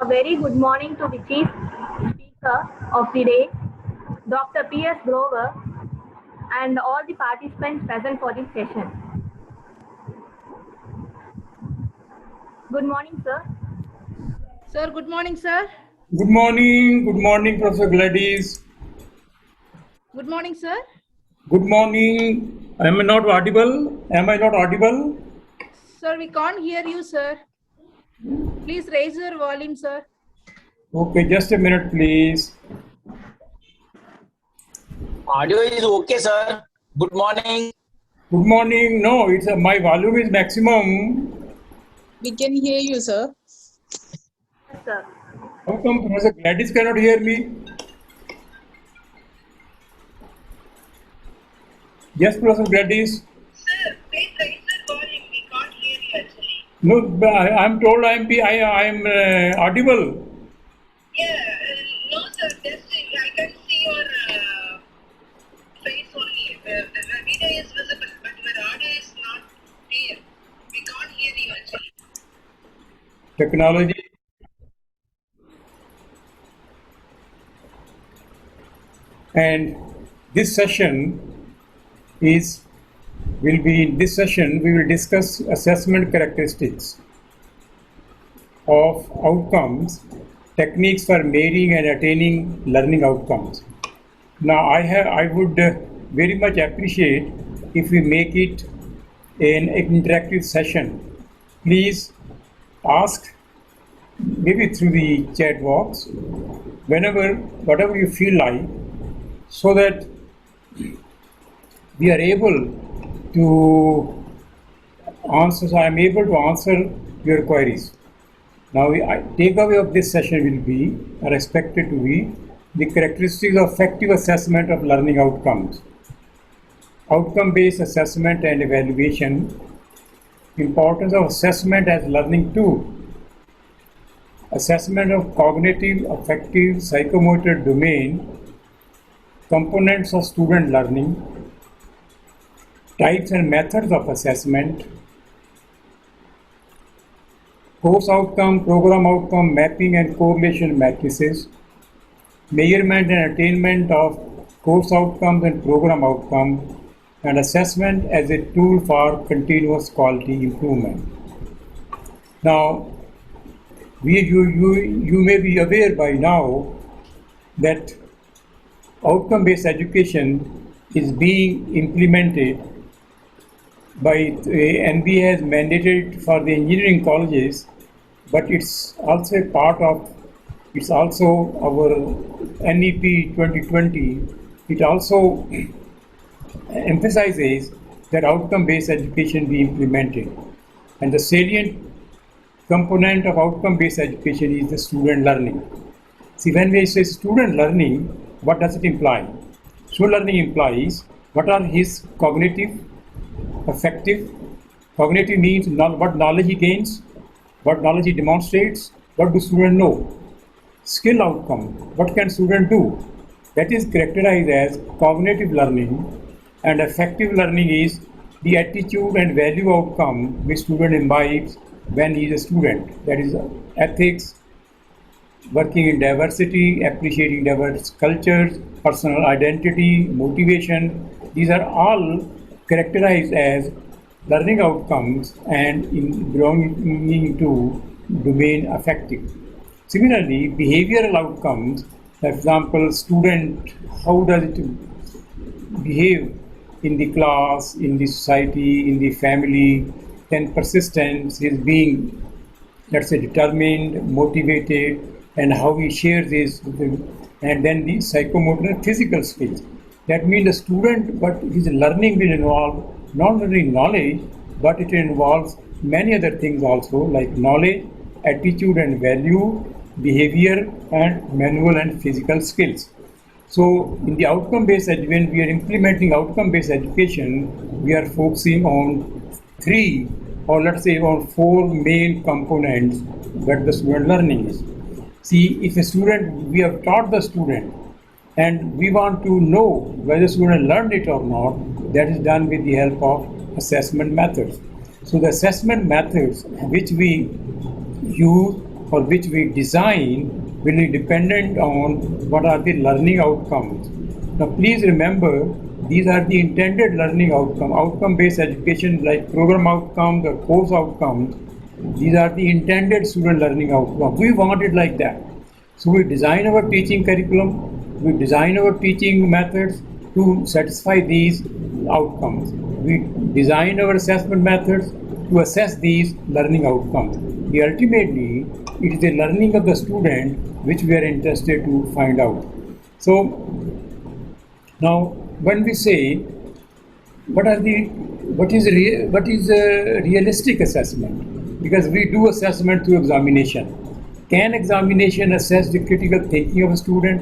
A very good morning to the Chief Speaker of the day, Dr. P.S. Grover, and all the participants present for this session. Good morning, sir. Sir, good morning, sir. Good morning, Professor Gladys. Good morning, sir. Good morning. Am I not audible? Sir, we can't hear you, sir. Please raise your volume, sir. Okay, just a minute, please. Audio is okay, sir. Good morning. Good morning. No, it's my volume is maximum. We can hear you, sir. Yes, sir. How come Professor Gladys cannot hear me? Yes, Professor Gladys. Sir, please raise your volume. We can't hear you actually. No, I'm told I am audible. Yeah, no, sir. Just I can see your face only. The video is visible, but your audio is not clear. We can't hear you actually. Technology. And this session we will discuss assessment characteristics of outcomes, techniques for measuring and attaining learning outcomes. Now, I would very much appreciate if we make it an interactive session. Please ask, maybe through the chat box, whatever you feel like, so that we are able to answer. So I am able to answer your queries. Now, takeaway of this session will be, are expected to be, the characteristics of effective assessment of learning outcomes, outcome-based assessment and evaluation, importance of assessment as learning tool, assessment of cognitive, affective, psychomotor domain, components of student learning, types and methods of assessment, course outcome, program outcome, mapping and correlation matrices, measurement and attainment of course outcomes and program outcome, and assessment as a tool for continuous quality improvement. Now, you may be aware by now that outcome-based education is being implemented by NBA has mandated for the engineering colleges, but it's also a part of, it's also our NEP 2020. It also emphasizes that outcome-based education be implemented, and the salient component of outcome-based education is the student learning. See, when we say student learning, what does it imply? Student learning implies what are his cognitive, affective. Cognitive means what knowledge he gains, what knowledge he demonstrates, what do students know. Skill outcome, what can student do? That is characterized as cognitive learning, and affective learning is the attitude and value outcome which student imbibes when he is a student. That is ethics, working in diversity, appreciating diverse cultures, personal identity, motivation. These are all characterized as learning outcomes and belonging to domain affective. Similarly, behavioral outcomes, for example, student, how does it behave in the class, in the society, in the family, then persistence is being, let's say, determined, motivated, and how he shares his, and then the psychomotor and physical skills. That means the student, but his learning will involve not only knowledge, but it involves many other things also, like knowledge, attitude and value, behavior, and manual and physical skills. So in the outcome-based education, we are implementing outcome-based education, we are focusing on 3, or let's say on 4 main components that the student learning is. See, if a student, we have taught the student, and we want to know whether the student learned it or not, that is done with the help of assessment methods. So the assessment methods which we use for which we design will be dependent on what are the learning outcomes. Now please remember, these are the intended learning outcome. Outcome-based education like program outcomes or course outcomes, these are the intended student learning outcomes. We want it like that. So we design our teaching curriculum, we design our teaching methods to satisfy these outcomes. We design our assessment methods to assess these learning outcomes. Ultimately, it is the learning of the student which we are interested to find out. So now, when we say what is realistic assessment, because we do assessment through examination. Can examination assess the critical thinking of a student?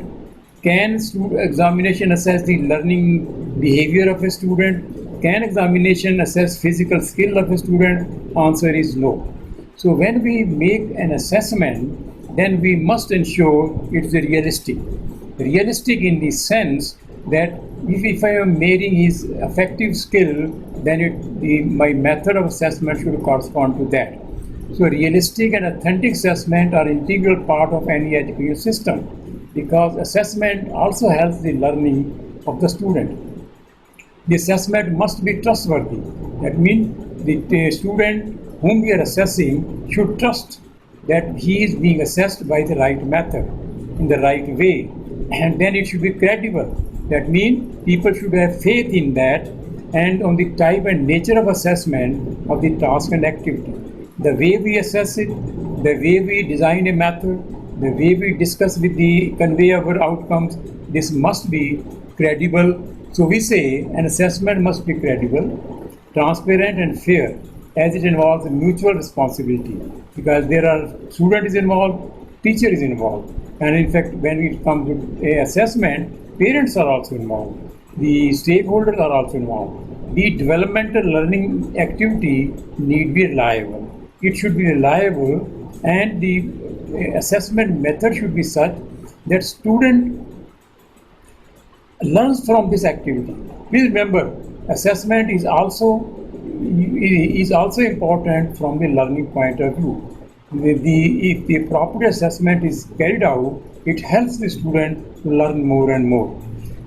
Can examination assess the learning behavior of a student? Can examination assess physical skill of a student? Answer is no. So when we make an assessment, then we must ensure it's realistic. Realistic in the sense that if I am measuring his affective skill, then my method of assessment should correspond to that. So realistic and authentic assessment are integral part of any education system, because assessment also helps the learning of the student. The assessment must be trustworthy. That means the student whom we are assessing should trust that he is being assessed by the right method, in the right way, and then it should be credible. That means people should have faith in that and on the type and nature of assessment of the task and activity. The way we assess it, the way we design a method, the way we discuss with the convey our outcomes, this must be credible. So we say an assessment must be credible, transparent and fair, as it involves mutual responsibility, because there are student is involved, teacher is involved, and in fact when it comes to a assessment, parents are also involved, the stakeholders are also involved. The developmental learning activity need be reliable. It should be reliable, and the assessment method should be such that student learns from this activity. Please remember, assessment is also important from the learning point of view. If the proper assessment is carried out, it helps the student to learn more and more.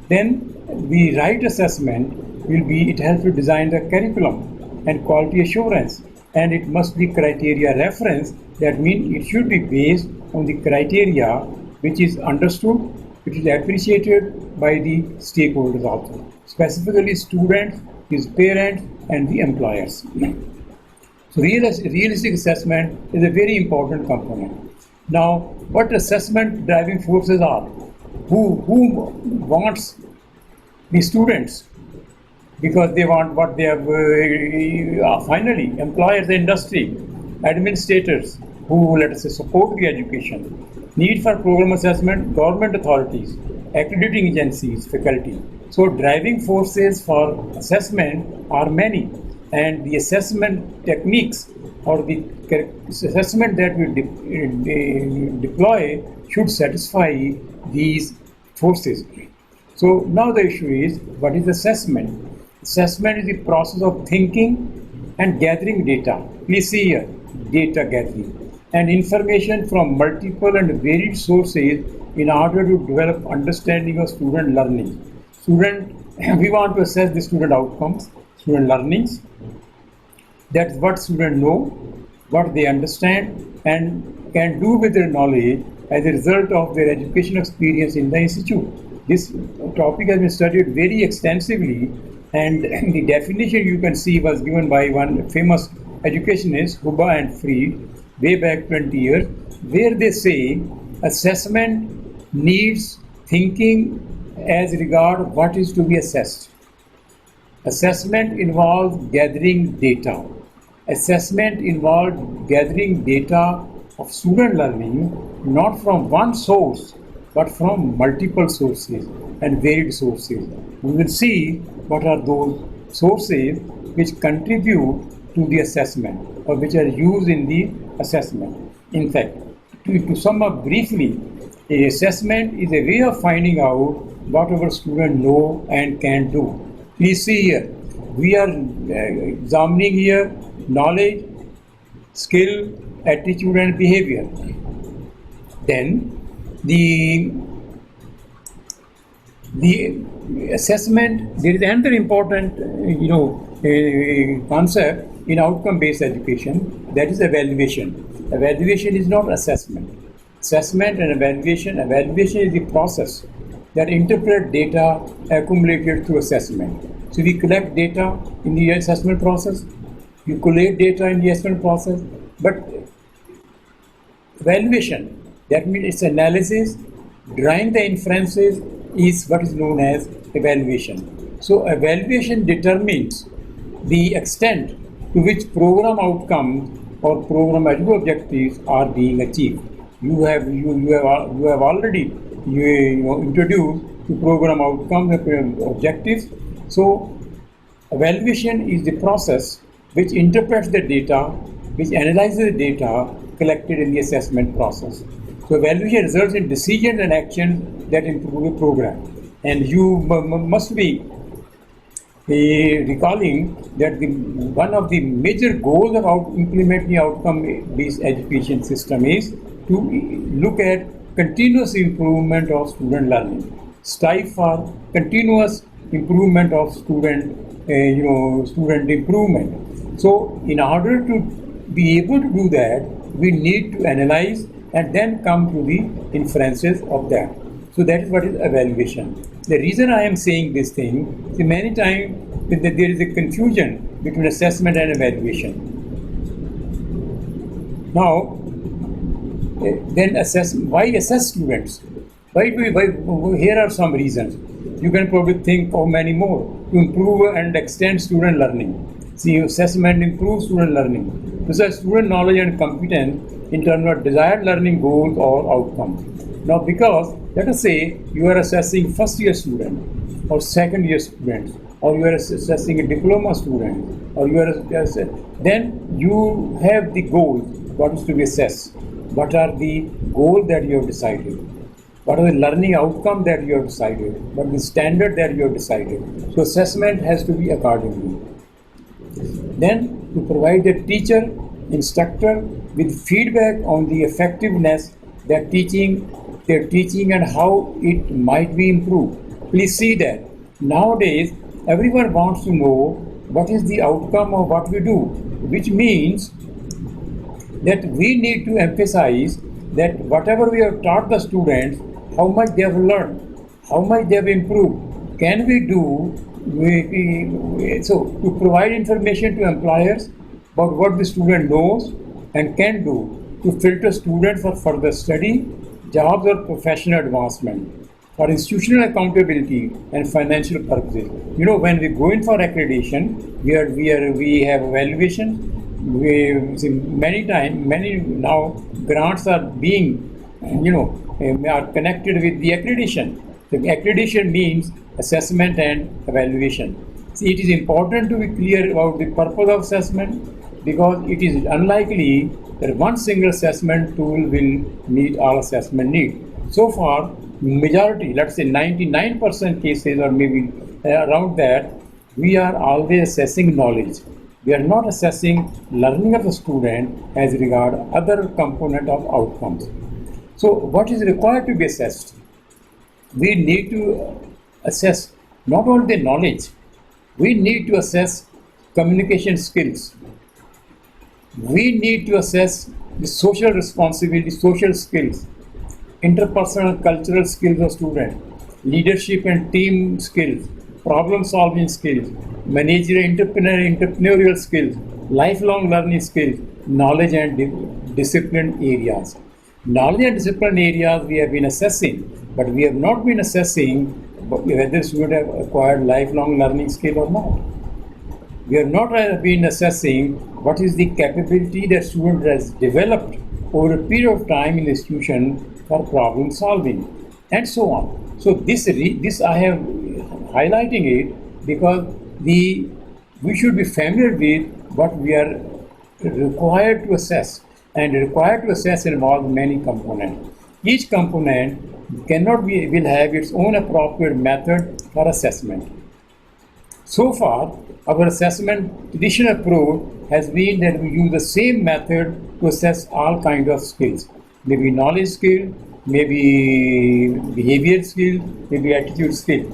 Then the right assessment it helps to design the curriculum and quality assurance, and it must be criteria reference. That means it should be based on the criteria which is understood, which is appreciated by the stakeholders also, specifically students, his parents, and the employers. So realistic assessment is a very important component. Now, what assessment driving forces are? Who wants the students? Because they want what they have finally, employers, the industry, administrators who, let us say, support the education. Need for program assessment, government authorities, accrediting agencies, faculty. So driving forces for assessment are many, and the assessment techniques or the assessment that we deploy should satisfy these forces. So now the issue is, what is assessment? Assessment is the process of thinking and gathering data. Please see here, data gathering and information from multiple and varied sources in order to develop understanding of student learning. We want to assess the student outcomes, student learnings. That's what students know, what they understand and can do with their knowledge as a result of their education experience in the institute. This topic has been studied very extensively, and the definition you can see was given by one famous educationist, Huba and Fried, way back 20 years, where they say assessment needs thinking as regard what is to be assessed. Assessment involves gathering data. Assessment involves gathering data of student learning, not from one source, but from multiple sources and varied sources. We will see what are those sources which contribute to the assessment or which are used in the assessment. In fact, to sum up briefly, a assessment is a way of finding out what our students know and can do. Please see here, we are examining here knowledge, skill, attitude and behavior. Then the assessment, there is another important concept in outcome-based education, that is evaluation. Evaluation is not assessment. Assessment and evaluation is the process that interpret data accumulated through assessment. So we collect data in the assessment process, you collate data in the assessment process, but evaluation, that means its analysis, drawing the inferences, is what is known as evaluation. So evaluation determines the extent to which program outcomes or program objectives are being achieved. You have already introduced to program outcomes and objectives. So evaluation is the process which interprets the data, which analyzes the data collected in the assessment process. So evaluation results in decisions and actions that improve the program. And you must be recalling that one of the major goals of implementing outcome-based education system is to look at continuous improvement of student learning, strive for continuous improvement of student improvement. So in order to be able to do that, we need to analyze and then come to the inferences of that. So that is what is evaluation. The reason I am saying this thing is many times there is a confusion between assessment and evaluation. Now, then why assess students? Why? Here are some reasons. You can probably think of many more. To improve and extend student learning. See, assessment improves student learning. This is student knowledge and competence in terms of desired learning goals or outcomes. Now, because let us say you are assessing first year student or second year students, or you are assessing a diploma student, or then you have the goals, what is to be assessed. What are the goals that you have decided? What are the learning outcomes that you have decided? What is the standard that you have decided? So assessment has to be accordingly. Then to provide the teacher, instructor with feedback on the effectiveness their teaching and how it might be improved. Please see that nowadays everyone wants to know what is the outcome of what we do, which means that we need to emphasize that whatever we have taught the students, how much they have learned, how much they have improved, can we do, so to provide information to employers about what the student knows and can do to filter students for further study, jobs or professional advancement, for institutional accountability and financial purposes. You know, when we go in for accreditation, we have evaluation. We see many now grants are being, are connected with the accreditation. So accreditation means assessment and evaluation. See, it is important to be clear about the purpose of assessment, because it is unlikely that one single assessment tool will meet all assessment needs. So far, majority, let's say 99% cases or maybe around that, we are always assessing knowledge. We are not assessing learning of the student as regard other component of outcomes. So what is required to be assessed? We need to assess not only the knowledge, we need to assess communication skills. We need to assess the social responsibility, social skills, interpersonal cultural skills of students, leadership and team skills, problem solving skills, managerial entrepreneurial skills, lifelong learning skills, knowledge and discipline areas. Knowledge and discipline areas we have been assessing, but we have not been assessing whether students have acquired lifelong learning skill or not. We have not been assessing what is the capability that student has developed over a period of time in the institution for problem solving, and so on. So this I have highlighting it because we should be familiar with what we are required to assess, and required to assess involves many components. Each component will have its own appropriate method for assessment. So far, our assessment traditional approach has been that we use the same method to assess all kinds of skills. maybe knowledge skill, maybe behavior skill, maybe attitude skill.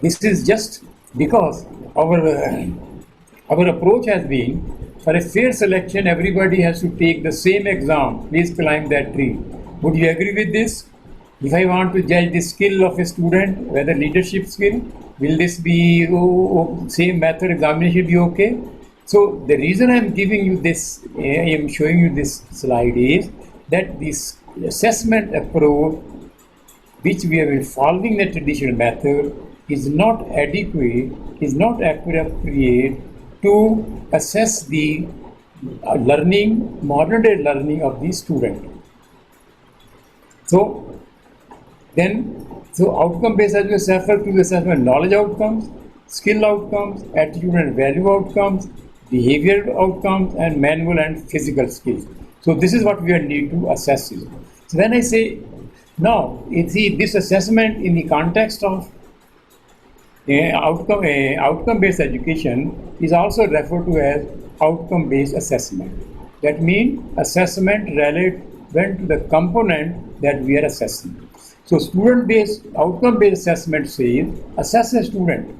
This is just because our approach has been for a fair selection, everybody has to take the same exam. Please climb that tree. Would you agree with this? If I want to judge the skill of a student, whether leadership skill, will this be same method examination be okay? So the reason I am giving you this, I am showing you this slide is that this assessment approach, which we have been following the traditional method, is not adequate, is not appropriate to assess the learning, modern day learning of the student. So outcome-based assessment refers to the assessment knowledge outcomes, skill outcomes, attitude and value outcomes, behavior outcomes, and manual and physical skills. So this is what we need to assess. So when I say now, this assessment in the context of outcome-based education is also referred to as outcome-based assessment. That means assessment relevant to the component that we are assessing. So student-based, outcome-based assessment says assess a student,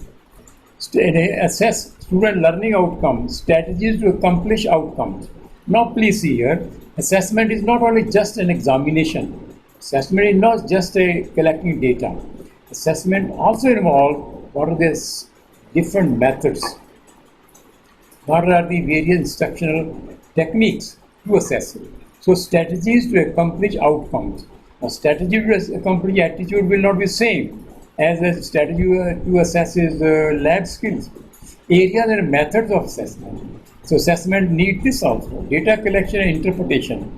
assess student learning outcomes, strategies to accomplish outcomes. Now please see here, assessment is not only just an examination. Assessment is not just a collecting data. Assessment also involves what are the different methods, what are the various instructional techniques to assess it. So strategies to accomplish outcomes. A strategy to accomplish attitude will not be same as a strategy to assess lab skills. Areas and methods of assessment. So assessment needs this also. Data collection and interpretation.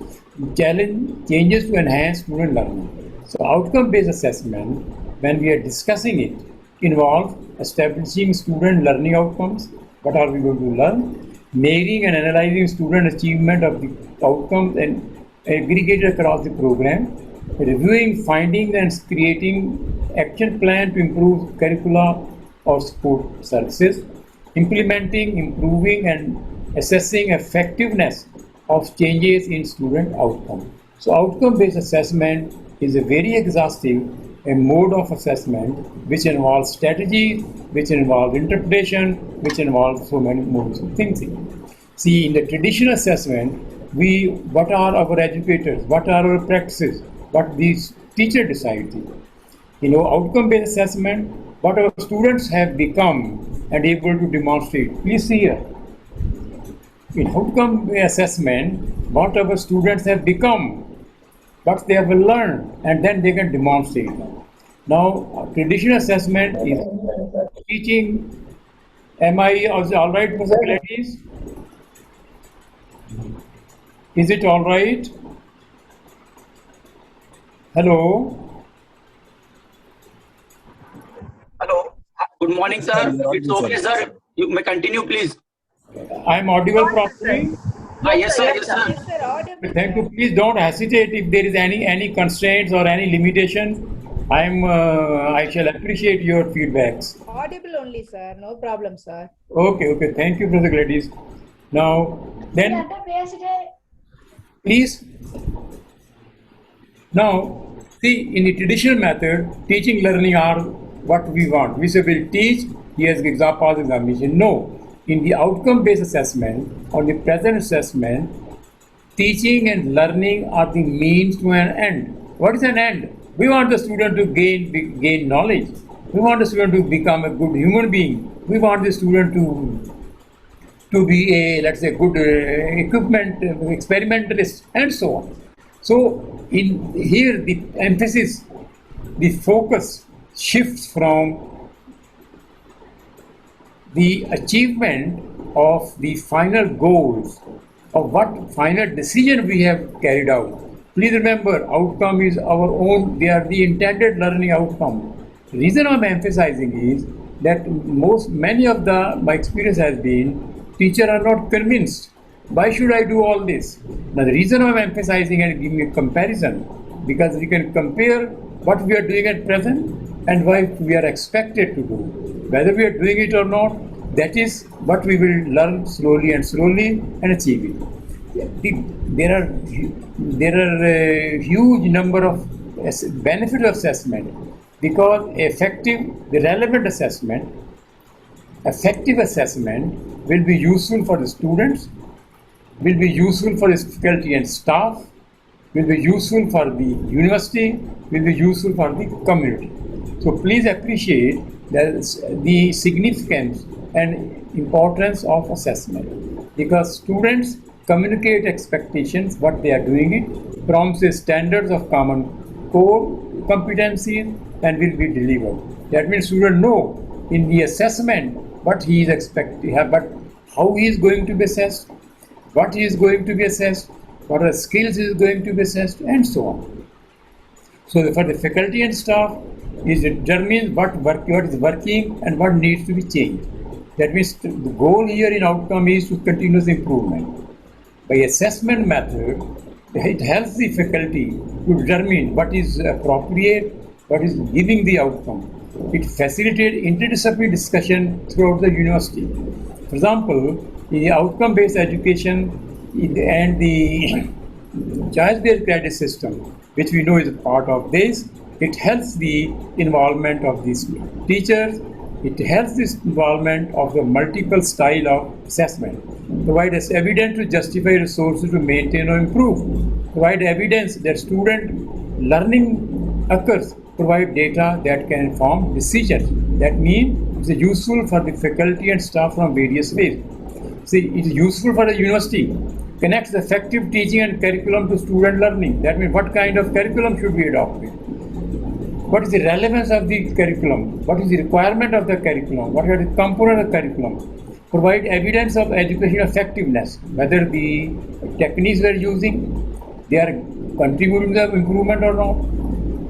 Challenge changes to enhance student learning. So outcome-based assessment, when we are discussing it, involves establishing student learning outcomes. What are we going to learn? Measuring and analyzing student achievement of the outcomes and aggregated across the program. Reviewing findings and creating action plan to improve curricula or support services. Implementing, improving, and assessing effectiveness of changes in student outcome. So outcome-based assessment is a very exhaustive mode of assessment which involves strategy, which involves interpretation, which involves so many modes of thinking. See, in the traditional assessment, what are our educators, what are our practices, what these teachers decide. Outcome-based assessment, what our students have become and able to demonstrate. Please see here. In outcome-based assessment, what our students have become, what they have learned, and then they can demonstrate. Now, traditional assessment is teaching. Am I also all right, possibilities? Is it all right? Hello? Hello. Good morning, sir. It's okay, sir. You may continue, please. I am audible properly? Yes, sir. Yes, sir. Thank you. Please don't hesitate if there is any constraints or any limitation. I shall appreciate your feedbacks. Audible only, sir. No problem, sir. Okay. Thank you, Brother Gladys. Now, then, please. Now, see, in the traditional method, teaching, learning are what we want. We say we'll teach, here's example examination. No. In the outcome-based assessment or the present assessment, teaching and learning are the means to an end. What is an end? We want the student to gain knowledge. We want the student to become a good human being. We want the student to be a, let's say, good equipment experimentalist and so on. So in here the emphasis, the focus shifts from the achievement of the final goals of what final decision we have carried out. Please remember, outcome is our own, they are the intended learning outcome. The reason I'm emphasizing is that many of my experience has been, teachers are not convinced. Why should I do all this? Now the reason I'm emphasizing and giving a comparison, because we can compare what we are doing at present and what we are expected to do. Whether we are doing it or not, that is what we will learn slowly and achieve it. there are a huge number of benefit of assessment, because the relevant assessment, effective assessment will be useful for the students, will be useful for the faculty and staff, will be useful for the university, will be useful for the community. So please appreciate the significance and importance of assessment, because students communicate expectations, what they are doing it, promises standards of common core competencies, and will be delivered. That means student know in the assessment what he is expecting, but how he is going to be assessed, what he is going to be assessed, what are skills he is going to be assessed, and so on. So for the faculty and staff, it determines what is working and what needs to be changed. That means the goal here in outcome is to continuous improvement. By assessment method, it helps the faculty to determine what is appropriate, what is giving the outcome. It facilitates interdisciplinary discussion throughout the university. For example, in the outcome-based education and the choice-based credit system, which we know is a part of this, it helps the involvement of these teachers. It helps this involvement of the multiple style of assessment. Provide us evidence to justify resources to maintain or improve. Provide evidence that student learning occurs. Provide data that can inform decisions. That means it's useful for the faculty and staff from various ways. See, it is useful for the university. Connects effective teaching and curriculum to student learning. That means what kind of curriculum should be adopted? What is the relevance of the curriculum? What is the requirement of the curriculum? What are the components of the curriculum? Provide evidence of education effectiveness, whether the techniques we are using, they are contributing to the improvement or not.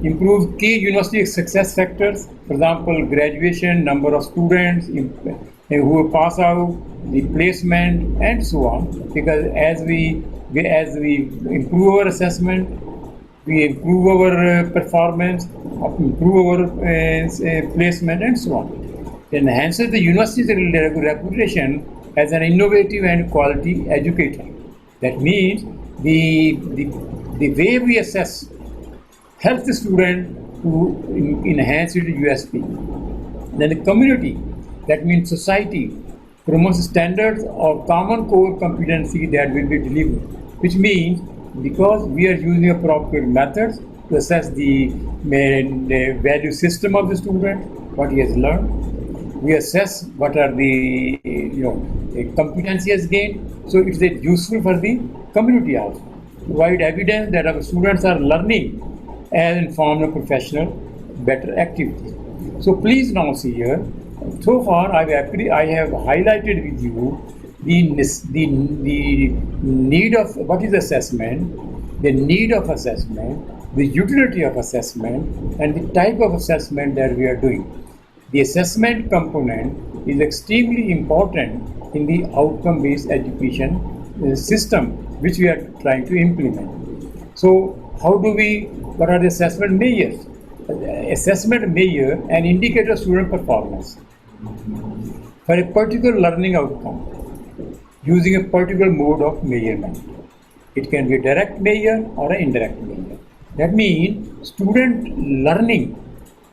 Improve key university success factors, for example, graduation, number of students who pass out, the placement, and so on. Because as we improve our assessment, we improve our performance, improve our placement, and so on. It enhances the university's reputation as an innovative and quality educator. That means the way we assess helps the student to enhance its USP. Then the community, that means society, promotes standards of common core competency that will be delivered, which means because we are using appropriate methods to assess the value system of the student, what he has learned. We assess what are the competency has gained. So it's useful for the community also. Provide evidence that our students are learning as informed and professional, better activities. So please now see here. So far, I have highlighted with you the need of what is assessment, the need of assessment, the utility of assessment, and the type of assessment that we are doing. The assessment component is extremely important in the outcome-based education system which we are trying to implement. So what are the assessment measures? Assessment measure an indicator of student performance for a particular learning outcome using a particular mode of measurement. It can be a direct measure or an indirect measure. That means student learning,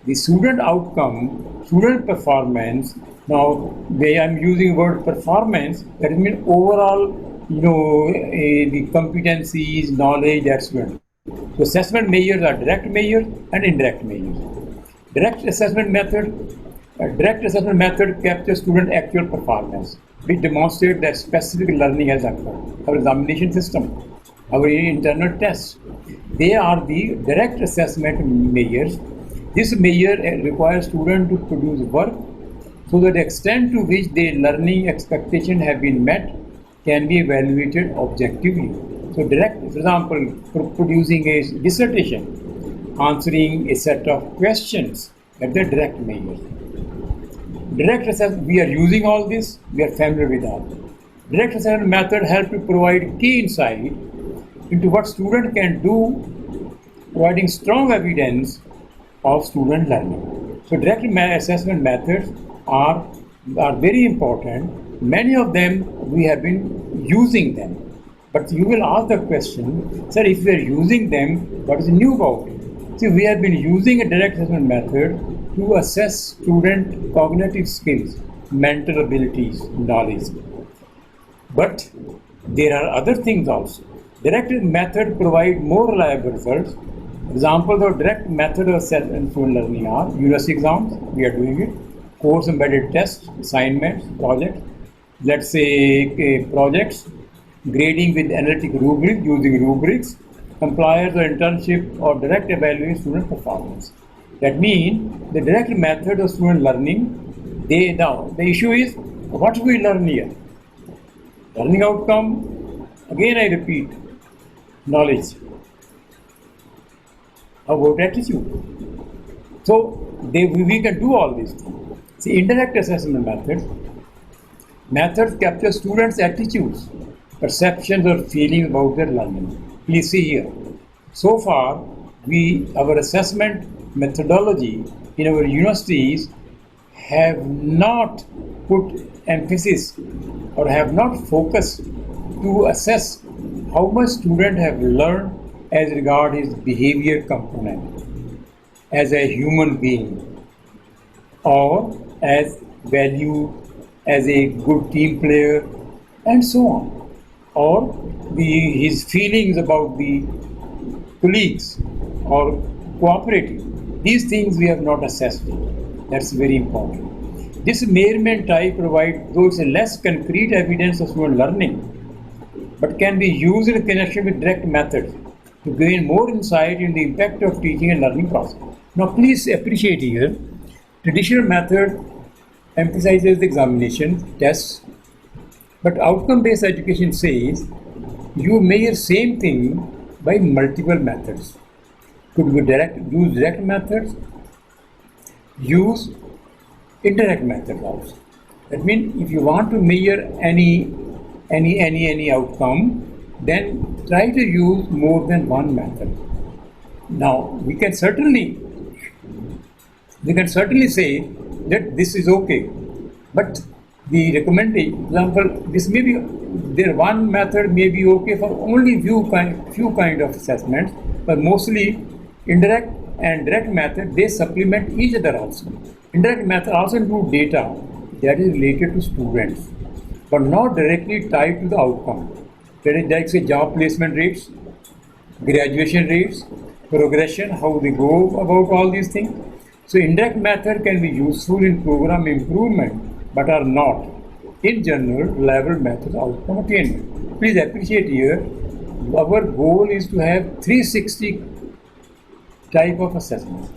the student outcome, student performance. Now, where I'm using the word performance, that means overall, the competencies, knowledge that student. So assessment measures are direct measures and indirect measures. Direct assessment method captures student actual performance, which demonstrates that specific learning has occurred. Our examination system, our internal tests, they are the direct assessment measures. This measure requires students to produce work so that the extent to which their learning expectations have been met can be evaluated objectively. So direct, for example, producing a dissertation, answering a set of questions, that's the direct measure. Direct assessment, we are using all this, we are familiar with that. Direct assessment method helps to provide key insight into what student can do, providing strong evidence of student learning. So direct assessment methods are very important. Many of them we have been using them. But you will ask the question, sir, if we are using them, what is new about it? See, we have been using a direct assessment method to assess student cognitive skills, mental abilities, knowledge. But there are other things also. Direct method provide more reliable results. Examples of direct method of assessment student learning are university exams, we are doing it, course embedded tests, assignments, projects, let's say projects, grading with analytic rubric using rubrics, compliance or internship or direct evaluation student performance. That means the direct method of student learning, the issue is what we learn here. Learning outcome, again I repeat, knowledge. How about attitude? So we can do all these things. See, indirect assessment methods capture students' attitudes, perceptions or feelings about their learning. Please see here. So far, our assessment methodology in our universities have not put emphasis or have not focused to assess how much student have learned as regard his behavior component as a human being or as value as a good team player and so on, or his feelings about the colleagues or cooperative. These things we have not assessed. That's very important. This Mehrman type provides, though it's a less concrete evidence of student learning, but can be used in connection with direct methods to gain more insight in the impact of teaching and learning process. Now please appreciate here, traditional method emphasizes the examination, tests, but outcome-based education says you measure same thing by multiple methods. Could you use direct methods, use indirect methods also. That means if you want to measure any outcome, then try to use more than one method. Now we can certainly say that this is okay, but the recommendation, example, this may be there one method may be okay for only few kind of assessments, but mostly indirect and direct method they supplement each other also. Indirect method also include data that is related to students, but not directly tied to the outcome. That is like say job placement rates, graduation rates, progression, how they go about all these things. So indirect method can be useful in program improvement, but are not, in general, reliable method outcome attainment. Please appreciate here, our goal is to have 360 type of assessment.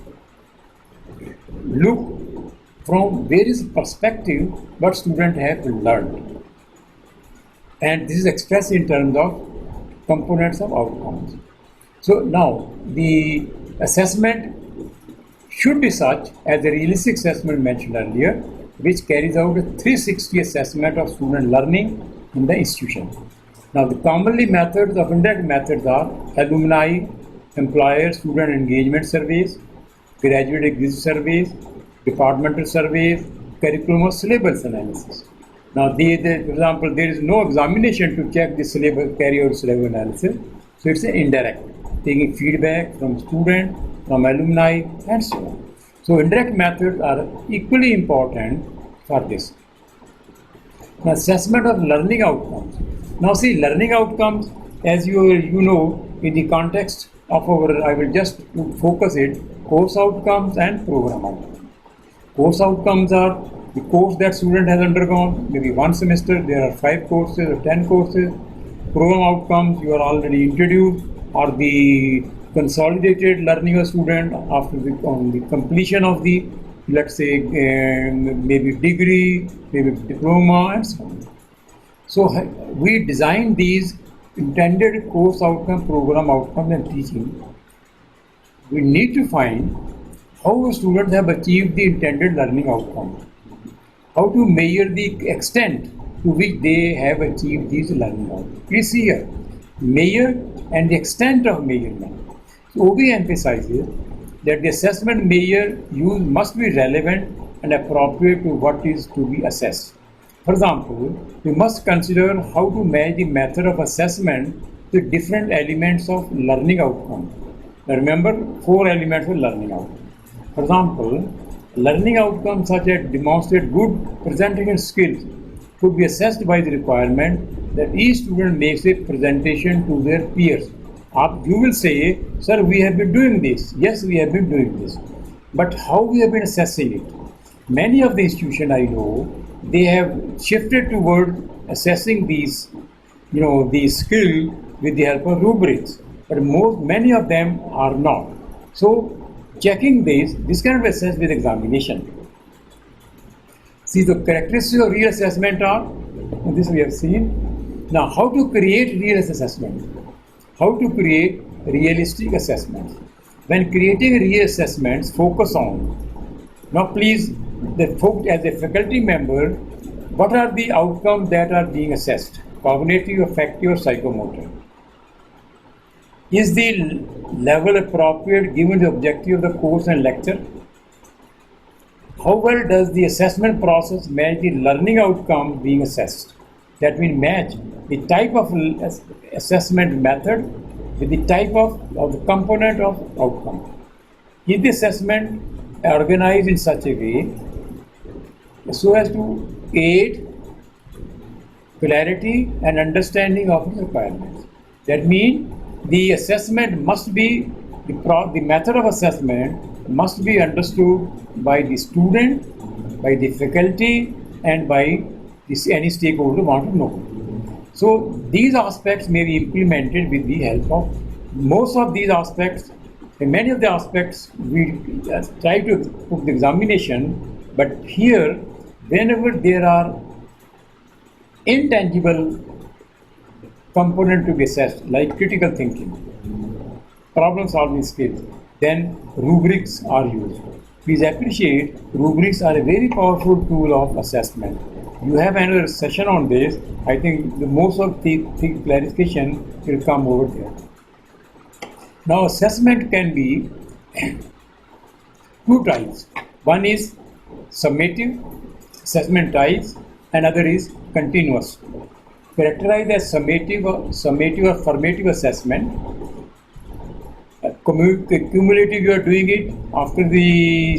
Look from various perspectives what students have learned. And this is expressed in terms of components of outcomes. So now the assessment should be such as the realistic assessment mentioned earlier, which carries out a 360 assessment of student learning in the institution. Now the commonly methods of indirect methods are alumni, employer student engagement surveys, graduate exit surveys, departmental surveys, curriculum or syllabus analysis. Now for example, there is no examination to check the syllabus, carry out syllabus analysis, so it's an indirect, taking feedback from student, from alumni and so on. So indirect methods are equally important for this. Now assessment of learning outcomes. Now see, learning outcomes, as you know, in the context of I will just focus it, course outcomes and program outcomes. Course outcomes are the course that student has undergone, maybe one semester, there are 5 courses or 10 courses. Program outcomes you are already introduced, or the consolidated learning of student after on the completion of the, let's say, maybe degree, maybe diploma and so on. So we design these intended course outcome, program outcome and teaching. We need to find how students have achieved the intended learning outcome, how to measure the extent to which they have achieved these learning outcomes. Please see here, measure and the extent of measurement. So OB emphasizes that the assessment measure used must be relevant and appropriate to what is to be assessed. For example, we must consider how to match the method of assessment to different elements of learning outcome. Now remember, 4 elements of learning outcome. For example, learning outcomes such as demonstrate good presentation skills could be assessed by the requirement that each student makes a presentation to their peers. You will say, sir, we have been doing this. Yes, we have been doing this. But how we have been assessing it? Many of the institutions I know, they have shifted toward assessing these skill with the help of rubrics, but many of them are not. So checking this can be assessed with examination. See, the characteristics of real assessment are, this we have seen. Now, how to create real assessment? How to create realistic assessments? When creating real assessments, focus on. Now, please, as a faculty member, what are the outcomes that are being assessed? Cognitive, affective, or psychomotor? Is the level appropriate given the objective of the course and lecture? How well does the assessment process match the learning outcome being assessed? That means match the type of assessment method with the type of the component of outcome. Is the assessment organized in such a way so as to aid clarity and understanding of its requirements? That means the assessment must be, the method of assessment must be understood by the student, by the faculty, and by any stakeholder want to know. So these aspects may be implemented with the help of most of these aspects. In many of the aspects we try to put the examination, but here whenever there are intangible component to be assessed, like critical thinking, problem solving skills, then rubrics are used. Please appreciate, rubrics are a very powerful tool of assessment. You have another session on this. I think most of the clarification will come over there. Now, assessment can be two types. One is summative assessment types, another is continuous. Characterized as summative or formative assessment. Cumulative, you are doing it after the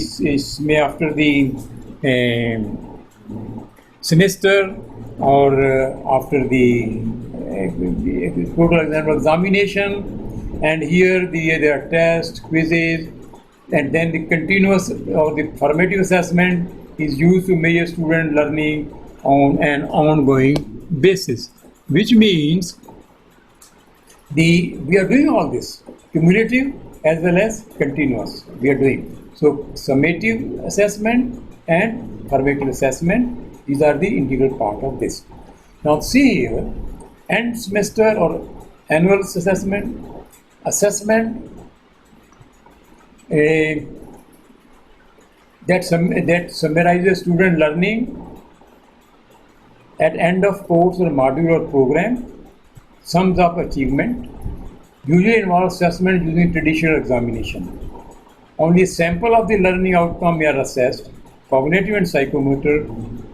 semester or after the total examination, and here there are tests, quizzes, and then the continuous or the formative assessment is used to measure student learning on an ongoing basis, which means we are doing all this, cumulative as well as continuous we are doing. So summative assessment and formative assessment, these are the integral part of this. Now see here, end semester or annual assessment that summarizes student learning at end of course or module or program, sums of achievement, usually involves assessment using traditional examination. Only a sample of the learning outcome are assessed. Cognitive and psychomotor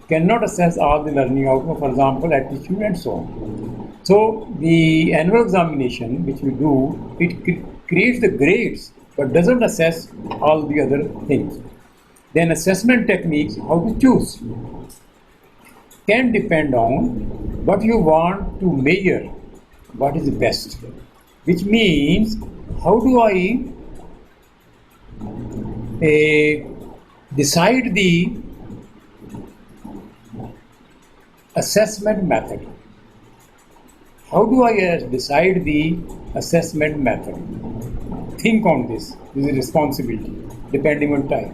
cannot assess all the learning outcome, for example, attitude and so on. So the annual examination which we do, it creates the grades but doesn't assess all the other things. Then assessment techniques, how to choose, can depend on what you want to measure, what is the best, which means how do I decide the assessment method. How do I decide the assessment method? Think on this. This is a responsibility depending on time.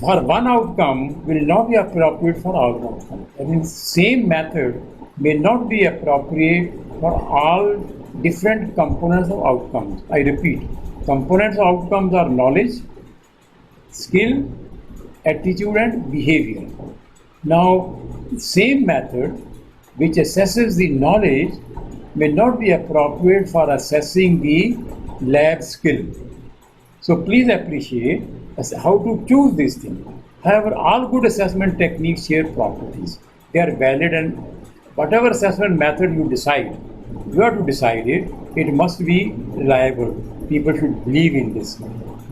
For one outcome will not be appropriate for all outcomes. I mean, same method may not be appropriate for all different components of outcomes. I repeat, components of outcomes are knowledge, skill, attitude, and behavior. Now, same method which assesses the knowledge may not be appropriate for assessing the lab skill. So please appreciate how to choose this thing. However, all good assessment techniques share properties. They are valid, and whatever assessment method you decide, you have to decide it. It must be reliable. People should believe in this.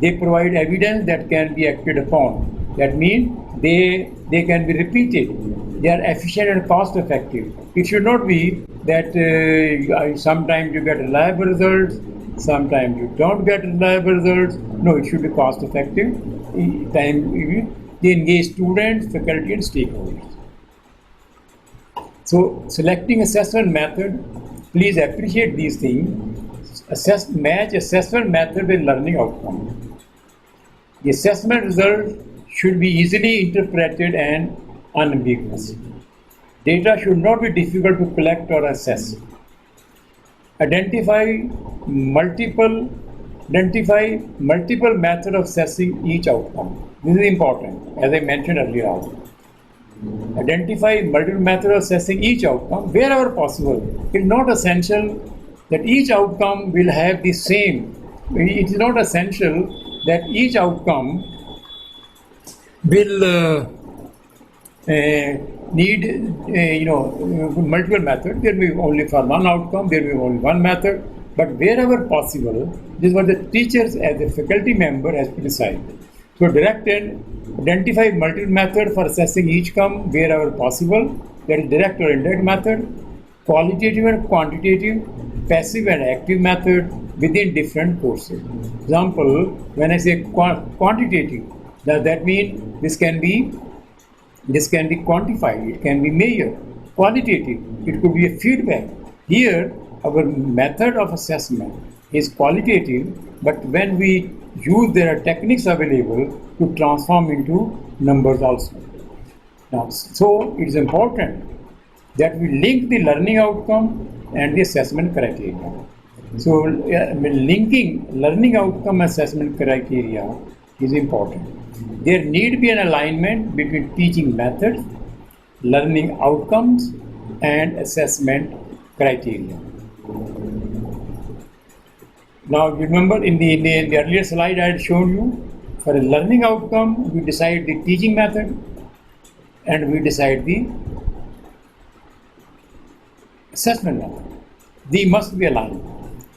They provide evidence that can be acted upon. That means they can be repeated. They are efficient and cost effective. It should not be that sometimes you get reliable results, sometimes you don't get reliable results. No, it should be cost effective. They engage students, faculty, and stakeholders. So, selecting assessment method, please appreciate these things. Match assessment method with learning outcome. The assessment result should be easily interpreted and unambiguous. Data should not be difficult to collect or assess. Identify multiple methods of assessing each outcome. This is important, as I mentioned earlier also. Identify multiple methods of assessing each outcome wherever possible. It is not essential that each outcome will have the same. It is not essential that each outcome will need multiple methods. There will be only for one outcome, there will be only one method. But wherever possible, this is what the teachers as a faculty member has to decide. So direct and identify multiple methods for assessing each outcome wherever possible. That is direct or indirect method, qualitative and quantitative, passive and active method within different courses. Example, when I say quantitative, that means this can be quantified, it can be measured. Qualitative, it could be a feedback. Here, our method of assessment is qualitative, but when we use, there are techniques available to transform into numbers also. Now, so it is important that we link the learning outcome and the assessment criteria. So linking learning outcome assessment criteria is important. There need to be an alignment between teaching methods, learning outcomes, and assessment criteria. Now remember in the earlier slide I had shown you, for a learning outcome we decide the teaching method and we decide the assessment method. They must be aligned.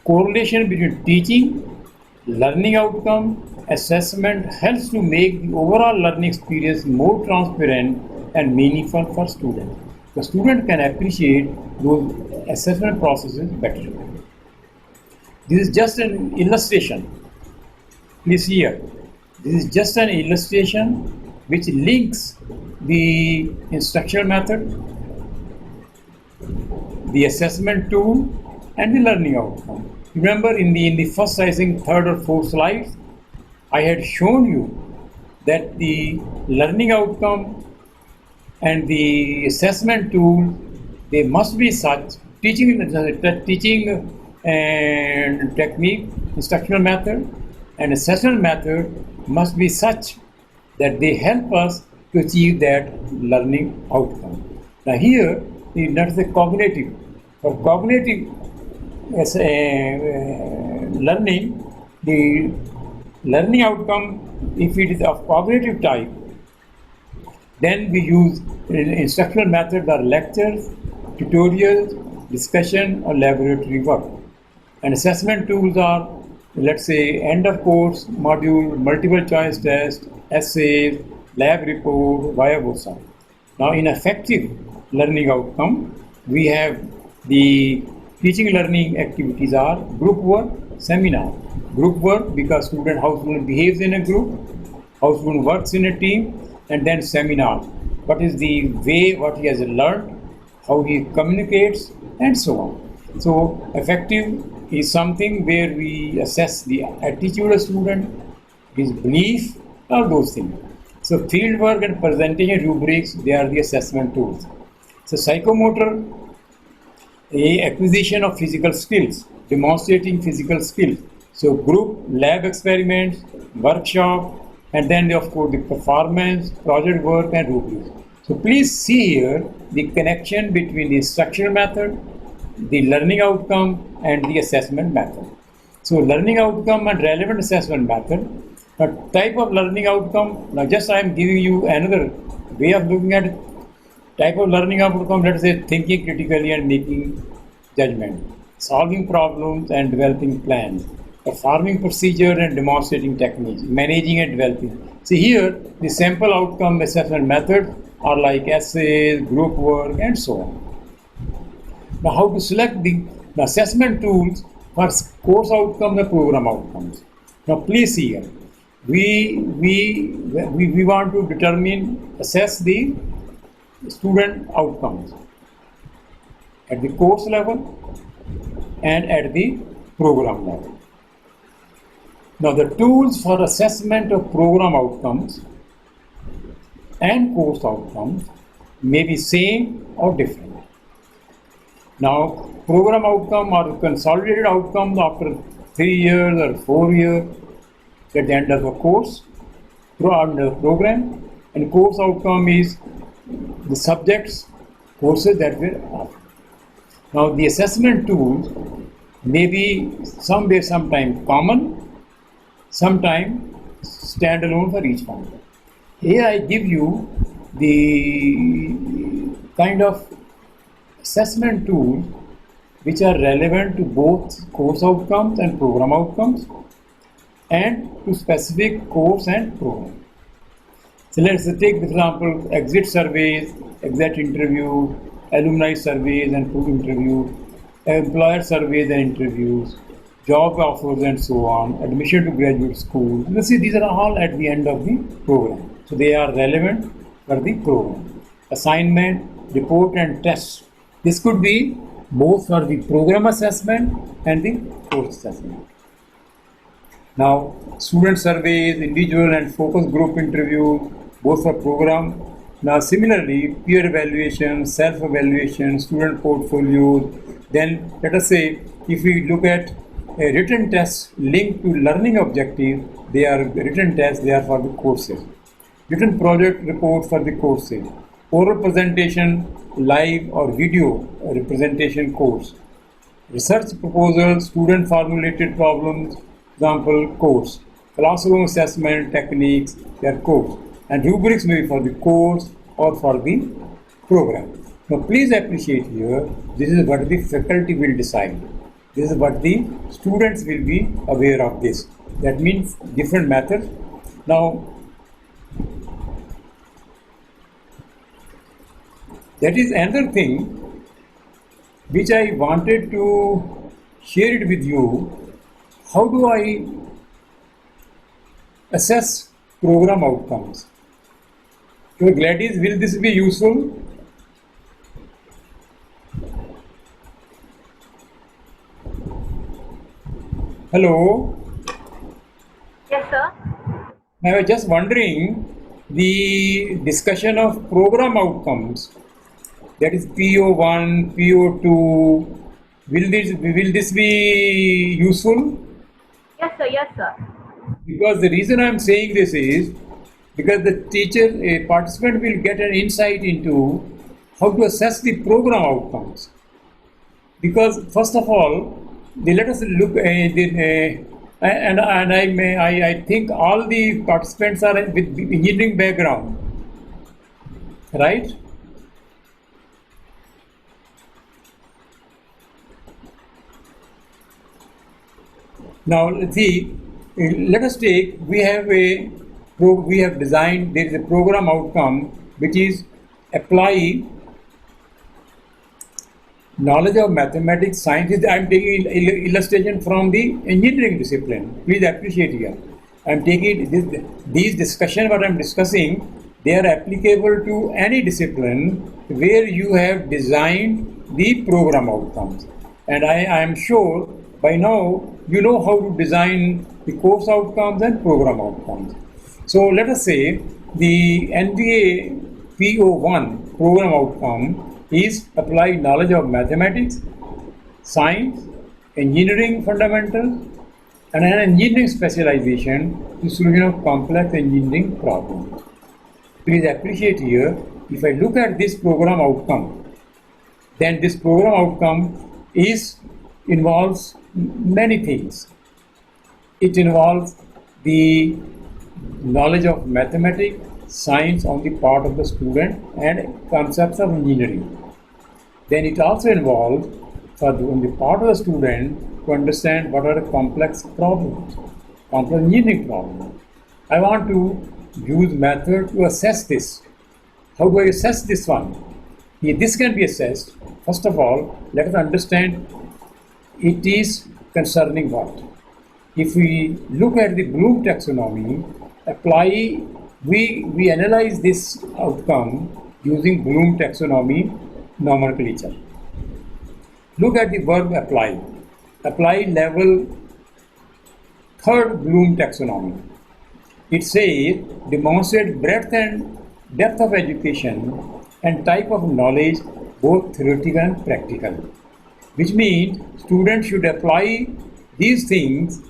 Correlation between teaching, learning outcome, assessment helps to make the overall learning experience more transparent and meaningful for students. The student can appreciate those assessment processes better. This is just an illustration. Please see here. This is just an illustration which links the instructional method, the assessment tool, and the learning outcome. Remember in the first, I think, third or fourth slides, I had shown you that the learning outcome and the assessment tool, they must be such, teaching and technique, instructional method, and assessment method must be such that they help us to achieve that learning outcome. Now here, that's the cognitive. For cognitive learning, the learning outcome, if it is of cognitive type, then we use instructional methods are lectures, tutorials, discussion, or laboratory work. And assessment tools are, let's say, end of course module, multiple choice test, essays, lab report, vice versa. Now in effective learning outcome, we have the teaching learning activities are group work, seminar. Group work because how student behaves in a group, how student works in a team, and then seminar. What is the way, what he has learned, how he communicates, and so on. So effective is something where we assess the attitude of the student, his belief, all those things. So field work and presentation rubrics, they are the assessment tools. So psychomotor, acquisition of physical skills, demonstrating physical skills. So group, lab experiments, workshop, and then of course the performance, project work, and rubrics. So please see here the connection between the instructional method, the learning outcome, and the assessment method. So learning outcome and relevant assessment method Now, type of learning outcome, now just I am giving you another way of looking at it. Type of learning outcome, let us say thinking critically and making judgment, solving problems and developing plans, performing procedure and demonstrating techniques, managing and developing. See here, the sample outcome assessment methods are like essays, group work, and so on. Now, how to select the assessment tools for course outcomes and program outcomes. Now, please see here. We want to determine, assess the student outcomes at the course level and at the program level. Now, the tools for assessment of program outcomes and course outcomes may be same or different. Now, program outcome or consolidated outcomes after 3 years or 4 years at the end of a course throughout the program, and course outcome is the subjects, courses that were offered. Now, the assessment tools may be sometimes common, sometimes standalone for each one. Here I give you the kind of assessment tools which are relevant to both course outcomes and program outcomes and to specific course and program. So let's take the example exit surveys, exit interview, alumni surveys and group interviews, employer surveys and interviews, job offers and so on, admission to graduate school. You see, these are all at the end of the program. So they are relevant for the program. Assignment, report and test. This could be both for the program assessment and the course assessment. Now, student surveys, individual and focus group interview, both for program. Now, similarly, peer evaluation, self-evaluation, student portfolios. Then, let us say, if we look at a written test linked to learning objective, they are written tests, they are for the courses. Written project report for the courses. Oral presentation, live or video representation course. Research proposal, student formulated problems, example course. Classroom assessment techniques, their course. And rubrics may be for the course or for the program. Now please appreciate here, this is what the faculty will decide. This is what the students will be aware of this. That means different methods. Now, that is another thing which I wanted to share it with you. How do I assess program outcomes? So Gladys, will this be useful? Hello? Yes, sir. I was just wondering, the discussion of program outcomes, that is PO1, PO2, will this be useful? Yes, sir. Yes, sir. Because the reason I am saying this is because the teacher, a participant will get an insight into how to assess the program outcomes. Because first of all, let us look I think all the participants are with engineering background, right? Now let's see. Let us take, we have designed, there is a program outcome which is apply knowledge of mathematics, science. I am taking illustration from the engineering discipline. Please appreciate here. I am taking these discussion what I am discussing, they are applicable to any discipline where you have designed the program outcomes. And I am sure by now you know how to design the course outcomes and program outcomes. So let us say the NBA PO1 program outcome is applied knowledge of mathematics, science, engineering fundamentals, and an engineering specialization to solution of complex engineering problems. Please appreciate here, if I look at this program outcome, then this program outcome involves many things. It involves the knowledge of mathematics, science on the part of the student and concepts of engineering. Then it also involves on the part of the student to understand what are the complex problems, complex engineering problems. I want to use method to assess this. How do I assess this one? This can be assessed. First of all, let us understand it is concerning what. If we look at the Bloom taxonomy, we analyze this outcome using Bloom taxonomy nomenclature. Look at the verb apply. Apply level 3rd Bloom taxonomy. It says demonstrate breadth and depth of education and type of knowledge, both theoretical and practical. Which means students should apply these things,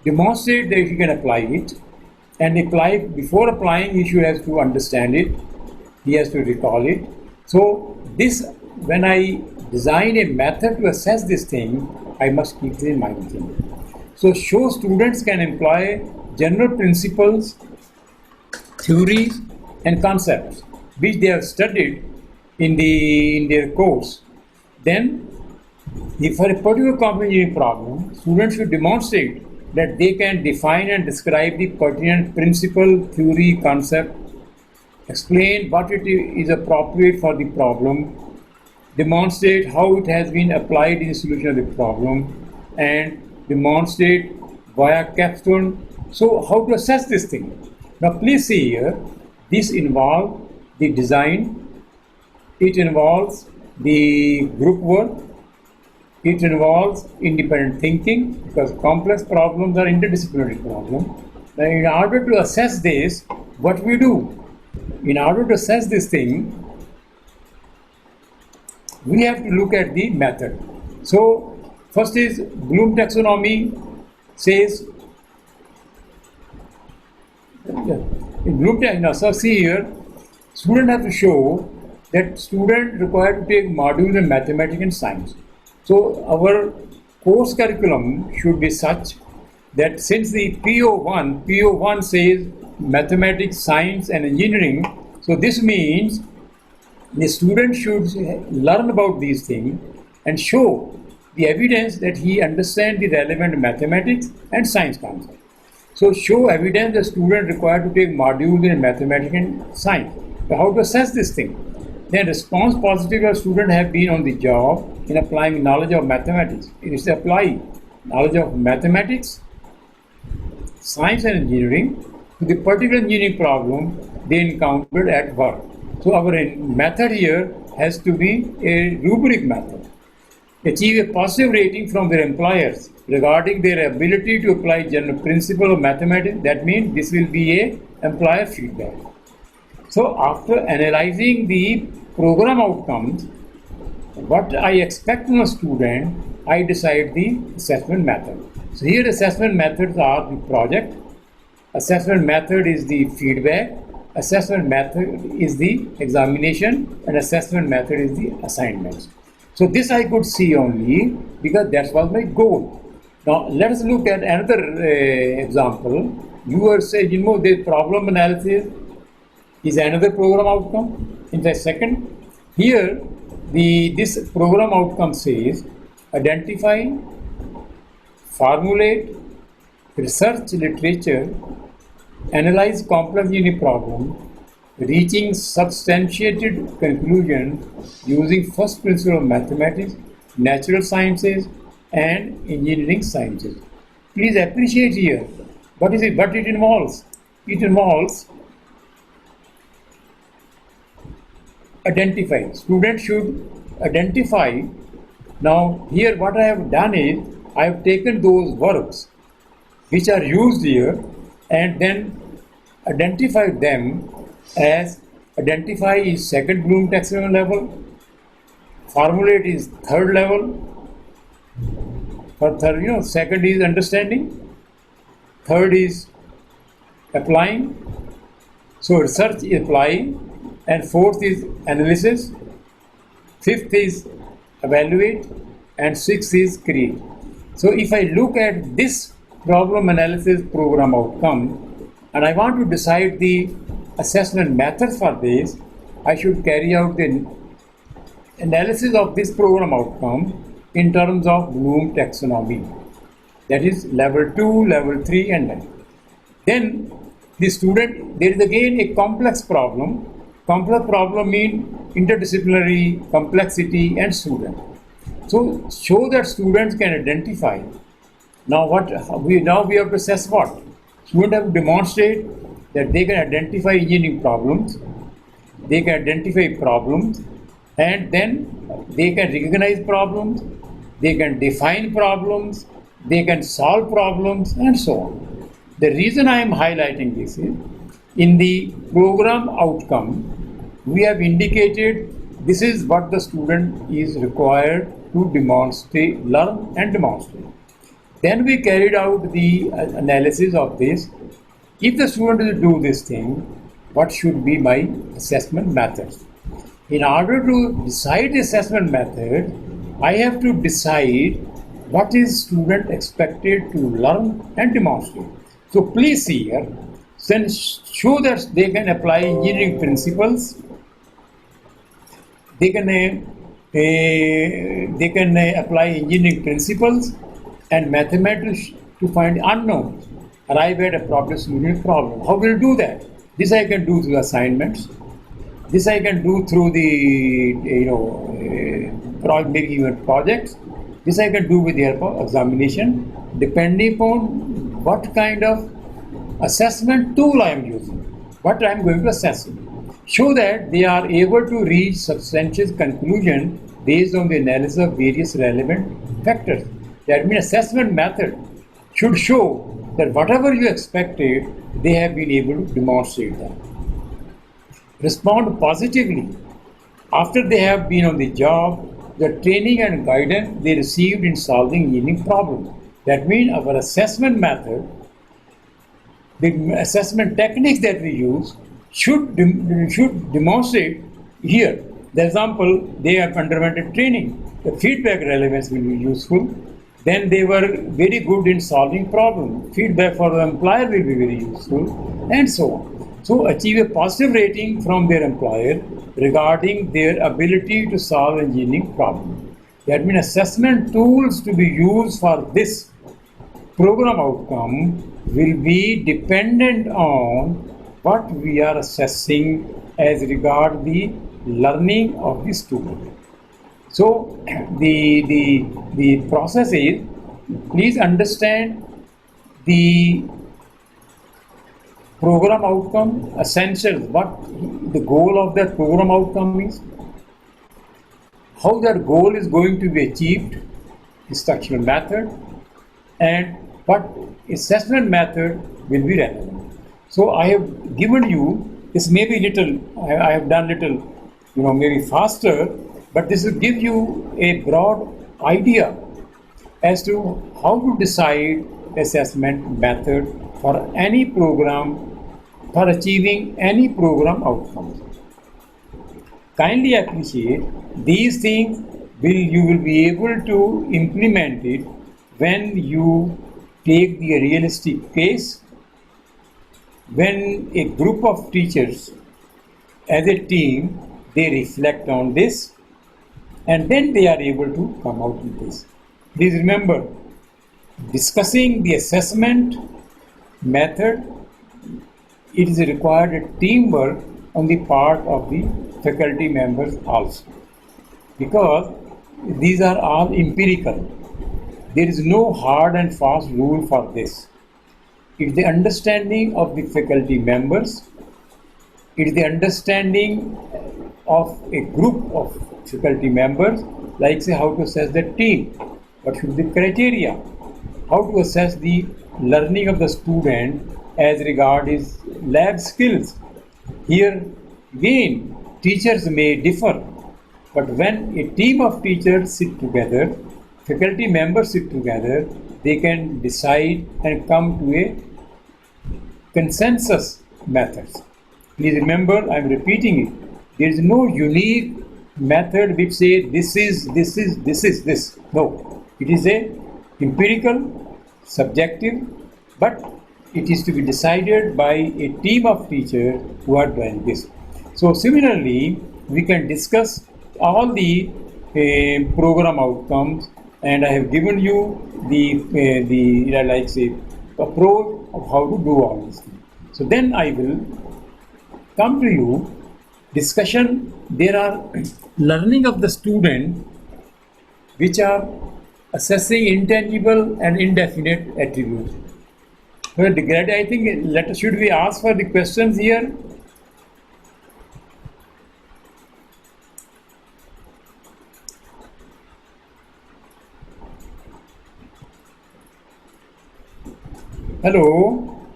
demonstrate that he can apply it, and apply. Before applying, he should have to understand it, he has to recall it. So this, when I design a method to assess this thing, I must keep this in mind. So show students can employ general principles, theories and concepts which they have studied in their course. Then, if for a particular comprehension problem, students should demonstrate that they can define and describe the pertinent principle, theory, concept, explain what it is appropriate for the problem, demonstrate how it has been applied in the solution of the problem, and demonstrate via capstone. So how to assess this thing? Now please see here, this involves the design, it involves the group work, it involves independent thinking, because complex problems are interdisciplinary problems. Now in order to assess this, what we do? In order to assess this thing, we have to look at the method. So first is Bloom taxonomy says, in Bloom taxonomy, so see here, student have to show that student required to take modules in mathematics and science. So our course curriculum should be such that since the PO1 says mathematics, science and engineering, so this means the student should learn about these things and show the evidence that he understands the relevant mathematics and science concepts. So show evidence the student required to take modules in mathematics and science. So how to assess this thing? Then response positive student have been on the job in applying knowledge of mathematics. It is to apply knowledge of mathematics, science and engineering to the particular engineering problem they encountered at work. So our method here has to be a rubric method. Achieve a positive rating from their employers regarding their ability to apply general principle of mathematics. That means this will be a employer feedback. So after analyzing the program outcomes, what I expect from a student, I decide the assessment method. So here assessment methods are the project, assessment method is the feedback, assessment method is the examination, and assessment method is the assignments. So this I could see only because that was my goal. Now let us look at another example. You were saying, the problem analysis is another program outcome. In the second, here this program outcome says identify, formulate, research literature, analyze complex engineering problem, reaching substantiated conclusion using first principle of mathematics, natural sciences and engineering sciences. Please appreciate here what is it, what it involves. It involves identify. Students should identify. Now here what I have done is I have taken those verbs which are used here and then identified them as identify is second Bloom taxonomy level, formulate is third level. For third, second is understanding, third is applying, so research is applying, and fourth is analysis, fifth is evaluate, and sixth is create. So if I look at this problem analysis program outcome, and I want to decide the assessment methods for this, I should carry out the analysis of this program outcome in terms of Bloom taxonomy. That is level 2, level 3 and 9. Then the student, there is again a complex problem. Complex problem means interdisciplinary, complexity and student. So show that students can identify. Now we have to assess what? Students have to demonstrate that they can identify engineering problems, they can identify problems, and then they can recognize problems, they can define problems, they can solve problems, and so on. The reason I am highlighting this is, in the program outcome, we have indicated this is what the student is required to demonstrate, learn and demonstrate. Then we carried out the analysis of this. If the student will do this thing, what should be my assessment methods? In order to decide the assessment method, I have to decide what is student expected to learn and demonstrate. So please see here, then show that they can apply engineering principles, they can apply engineering principles and mathematics to find unknowns, arrive at a proper solution problem. How will you do that? This I can do through assignments. This I can do through the maybe even projects. This I can do with the help of examination, depending upon what kind of assessment tool I am using, what I am going to assess. Show that they are able to reach substantial conclusion based on the analysis of various relevant factors. That means assessment method should show that whatever you expected, they have been able to demonstrate that. Respond positively. After they have been on the job, the training and guidance they received in solving engineering problems. That means our assessment method, the assessment techniques that we use should demonstrate here. For example, they have underwent training. The feedback relevance will be useful. Then they were very good in solving problems. Feedback for the employer will be very useful, and so on. So achieve a positive rating from their employer regarding their ability to solve engineering problems. That means assessment tools to be used for this program outcome will be dependent on what we are assessing as regard the learning of the student. So the process is, please understand the program outcome, essentials, what the goal of that program outcome is, how that goal is going to be achieved, instructional method, and what assessment method will be relevant. So I have given you, this may be little, I have done little, maybe faster, but this will give you a broad idea as to how to decide assessment method for any program, for achieving any program outcomes. Kindly appreciate these things. You will be able to implement it when you take the realistic case, when a group of teachers as a team, they reflect on this, and then they are able to come out with this. Please remember, discussing the assessment method, it is required a teamwork on the part of the faculty members also, because these are all empirical. There is no hard and fast rule for this. It is the understanding of the faculty members, it is the understanding of a group of faculty members, like say how to assess the team, what should be the criteria, how to assess the learning of the student as regard his lab skills. Here again, teachers may differ, but when a team of teachers sit together, faculty members sit together, they can decide and come to a consensus methods. Please remember, I am repeating it. There is no unique method which says this is this. No, it is a empirical, subjective, but it is to be decided by a team of teachers who are doing this. So similarly, we can discuss all the program outcomes, and I have given you the like say approach of how to do all this. So then I will come to you discussion. There are learning of the student which are assessing intangible and indefinite attributes. Well, I think should we ask for the questions here? Hello.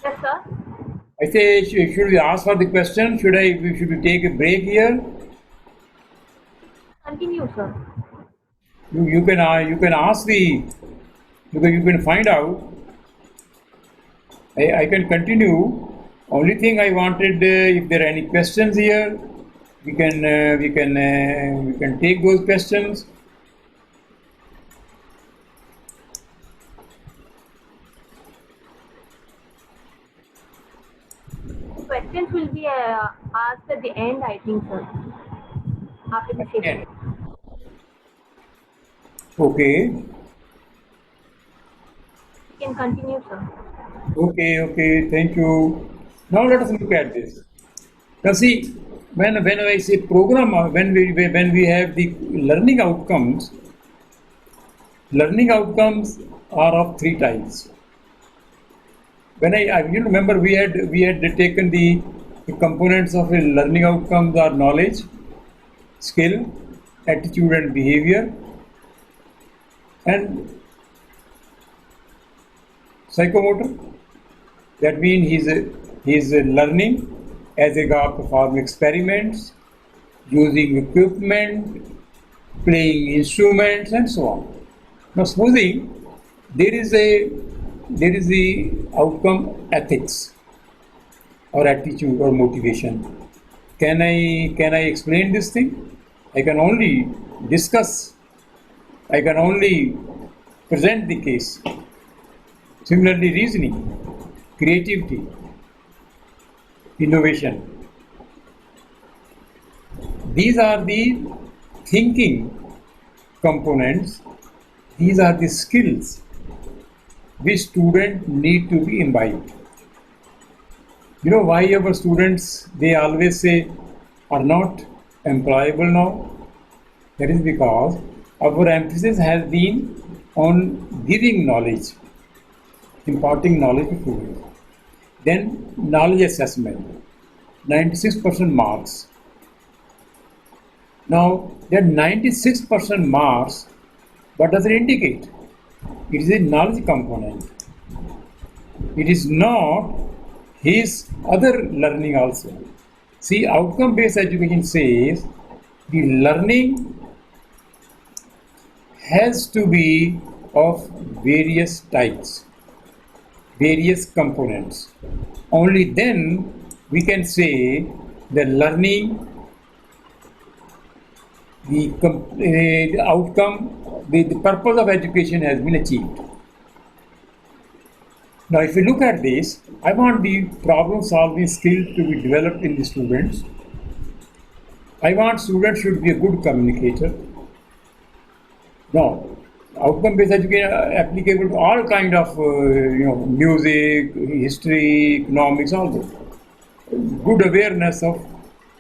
Yes, sir. I say, should we ask for the question? Should we take a break here? Continue, sir. You can ask the, because you can find out. I can continue. Only thing I wanted, if there are any questions here, we can take those questions. Questions will be asked at the end, I think, sir. After the session. Okay. You can continue, sir. Okay, thank you. Now let us look at this. Now see, when I say program, when we have the learning outcomes are of three types. When you remember, we had taken the components of a learning outcomes are knowledge, skill, attitude, and behavior, and psychomotor. That means he's learning as regard performing experiments, using equipment, playing instruments, and so on. Now, supposing there is the outcome ethics or attitude or motivation. Can I explain this thing? I can only discuss. I can only present the case. Similarly, reasoning, creativity, innovation. These are the thinking components. These are the skills which students need to be imbibed. You know why our students, they always say, are not employable now? That is because our emphasis has been on giving knowledge, imparting knowledge to students. Then knowledge assessment, 96% marks. Now that 96% marks, what does it indicate? It is a knowledge component. It is not his other learning also. See, outcome-based education says the learning has to be of various types, various components. Only then we can say the learning, the outcome, the purpose of education has been achieved. Now, if you look at this, I want the problem-solving skill to be developed in the students. I want students should be a good communicator. Now, outcome-based education applicable to all kind of music, history, economics, all those. Good awareness of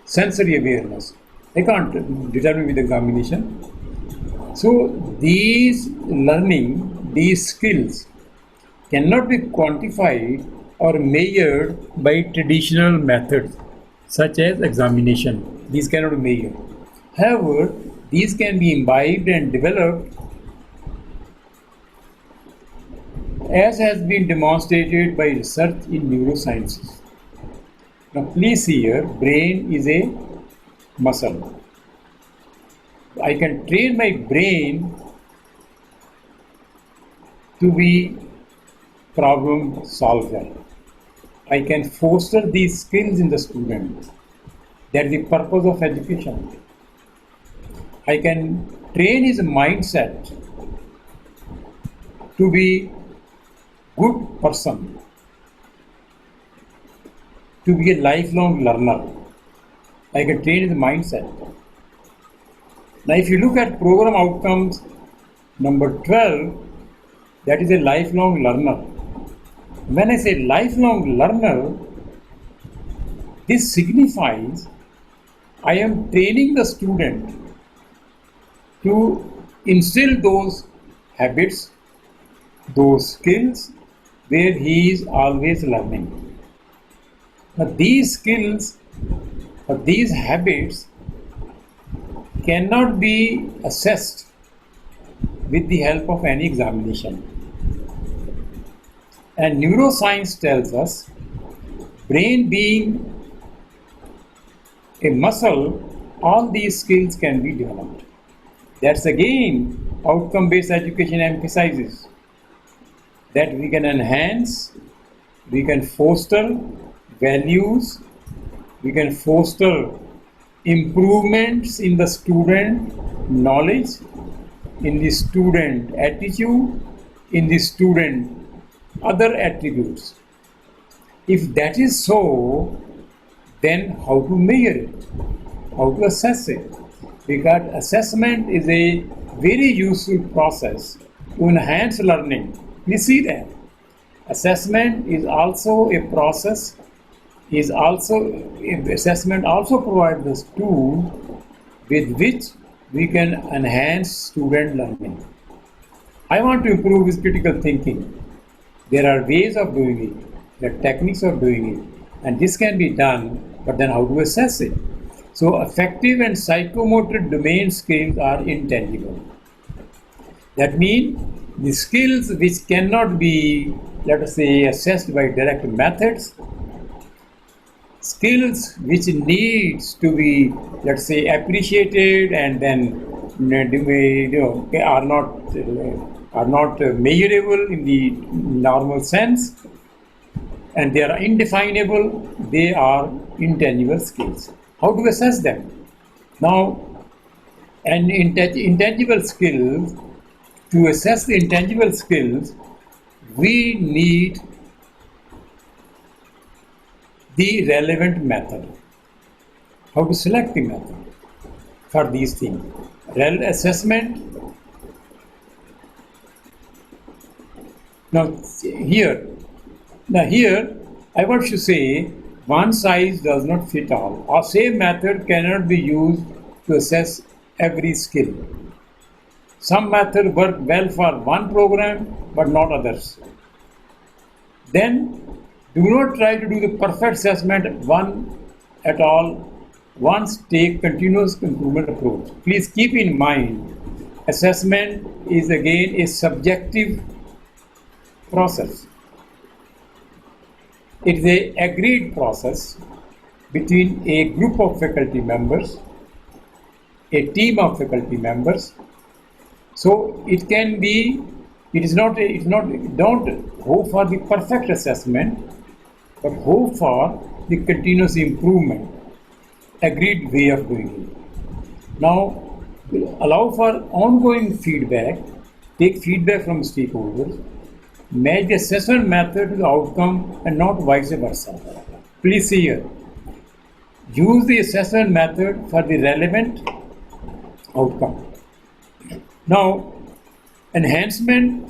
sensory awareness. I can't determine with examination. So these learning, these skills cannot be quantified or measured by traditional methods such as examination. These cannot be measured. However, these can be imbibed and developed as has been demonstrated by research in neurosciences. Now please see here, brain is a muscle. I can train my brain to be problem solver. I can foster these skills in the student. That's the purpose of education. I can train his mindset to be good person to be a lifelong learner. I can train his mindset. Now, if you look at program outcomes number 12, that is a lifelong learner. When I say lifelong learner, this signifies I am training the student to instill those habits, those skills where he is always learning. Now, these skills or these habits cannot be assessed with the help of any examination. And neuroscience tells us, brain being a muscle, all these skills can be developed. That's again outcome-based education emphasizes that we can enhance, we can foster values, we can foster improvements in the student knowledge, in the student attitude, in the student other attributes. If that is so, then how to measure it? How to assess it? Because assessment is a very useful process to enhance learning. We see that. Assessment is also a process, assessment also provides us tools with which we can enhance student learning. I want to improve his critical thinking. There are ways of doing it, there are techniques of doing it, and this can be done, but then how to assess it? So affective and psychomotor domain skills are intangible. That means the skills which cannot be, let us say, assessed by direct methods, skills which needs to be, let's say, appreciated and then are not measurable in the normal sense, and they are indefinable, they are intangible skills. How to assess them? Now, an intangible skills, to assess the intangible skills, we need the relevant method. How to select the method for these things? Assessment. Now here I want to say one size does not fit all. Our same method cannot be used to assess every skill. Some methods work well for one program but not others. Then do not try to do the perfect assessment one at all. Once take continuous improvement approach. Please keep in mind, assessment is again a subjective process. It is an agreed process between a group of faculty members, a team of faculty members. So it can be, don't hope for the perfect assessment, but hope for the continuous improvement, agreed way of doing it. Now, allow for ongoing feedback, take feedback from stakeholders, match the assessment method to the outcome and not vice versa. Please see here. Use the assessment method for the relevant outcome. Now, enhancement,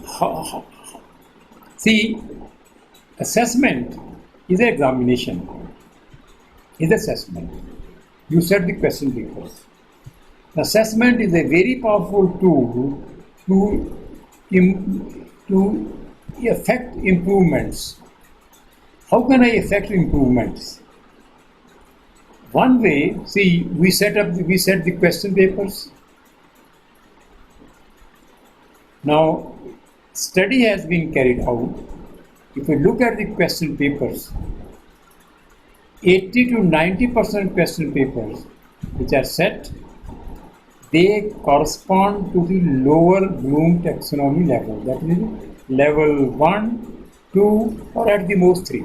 see, assessment is an examination, is assessment. You set the question papers. Assessment is a very powerful tool to affect improvements. How can I affect improvements? One way, see, we set the question papers. Now, study has been carried out. If you look at the question papers, 80 to 90% question papers which are set, they correspond to the lower Bloom taxonomy level, that is level 1, 2, or at the most 3.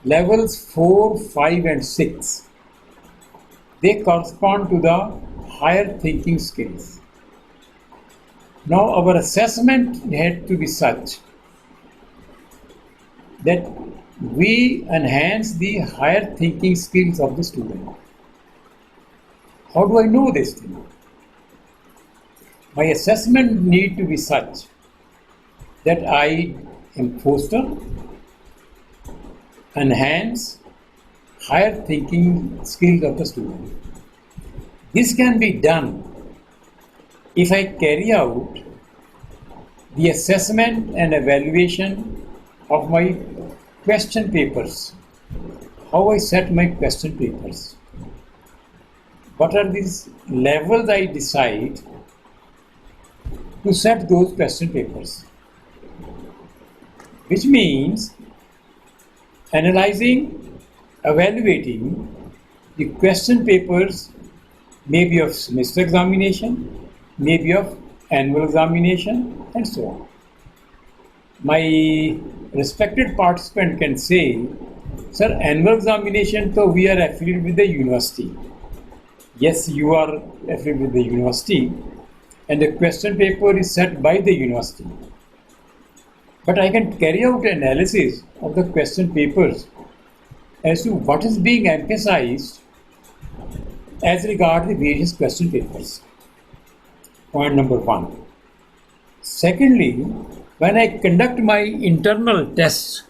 Levels 4, 5, and 6, they correspond to the higher thinking skills. Now our assessment had to be such that we enhance the higher thinking skills of the student. How do I know this thing? My assessment need to be such that I foster, enhance higher thinking skills of the student. This can be done if I carry out the assessment and evaluation of my question papers. How I set my question papers. What are these levels I decide to set those question papers? Which means analyzing, evaluating the question papers may be of semester examination, may be of annual examination, and so on. My respected participant can say, sir, annual examination, so we are affiliated with the university. Yes, you are affiliated with the university, and the question paper is set by the university. But I can carry out analysis of the question papers as to what is being emphasized as regards the various question papers. Point number one. Secondly, when I conduct my internal test,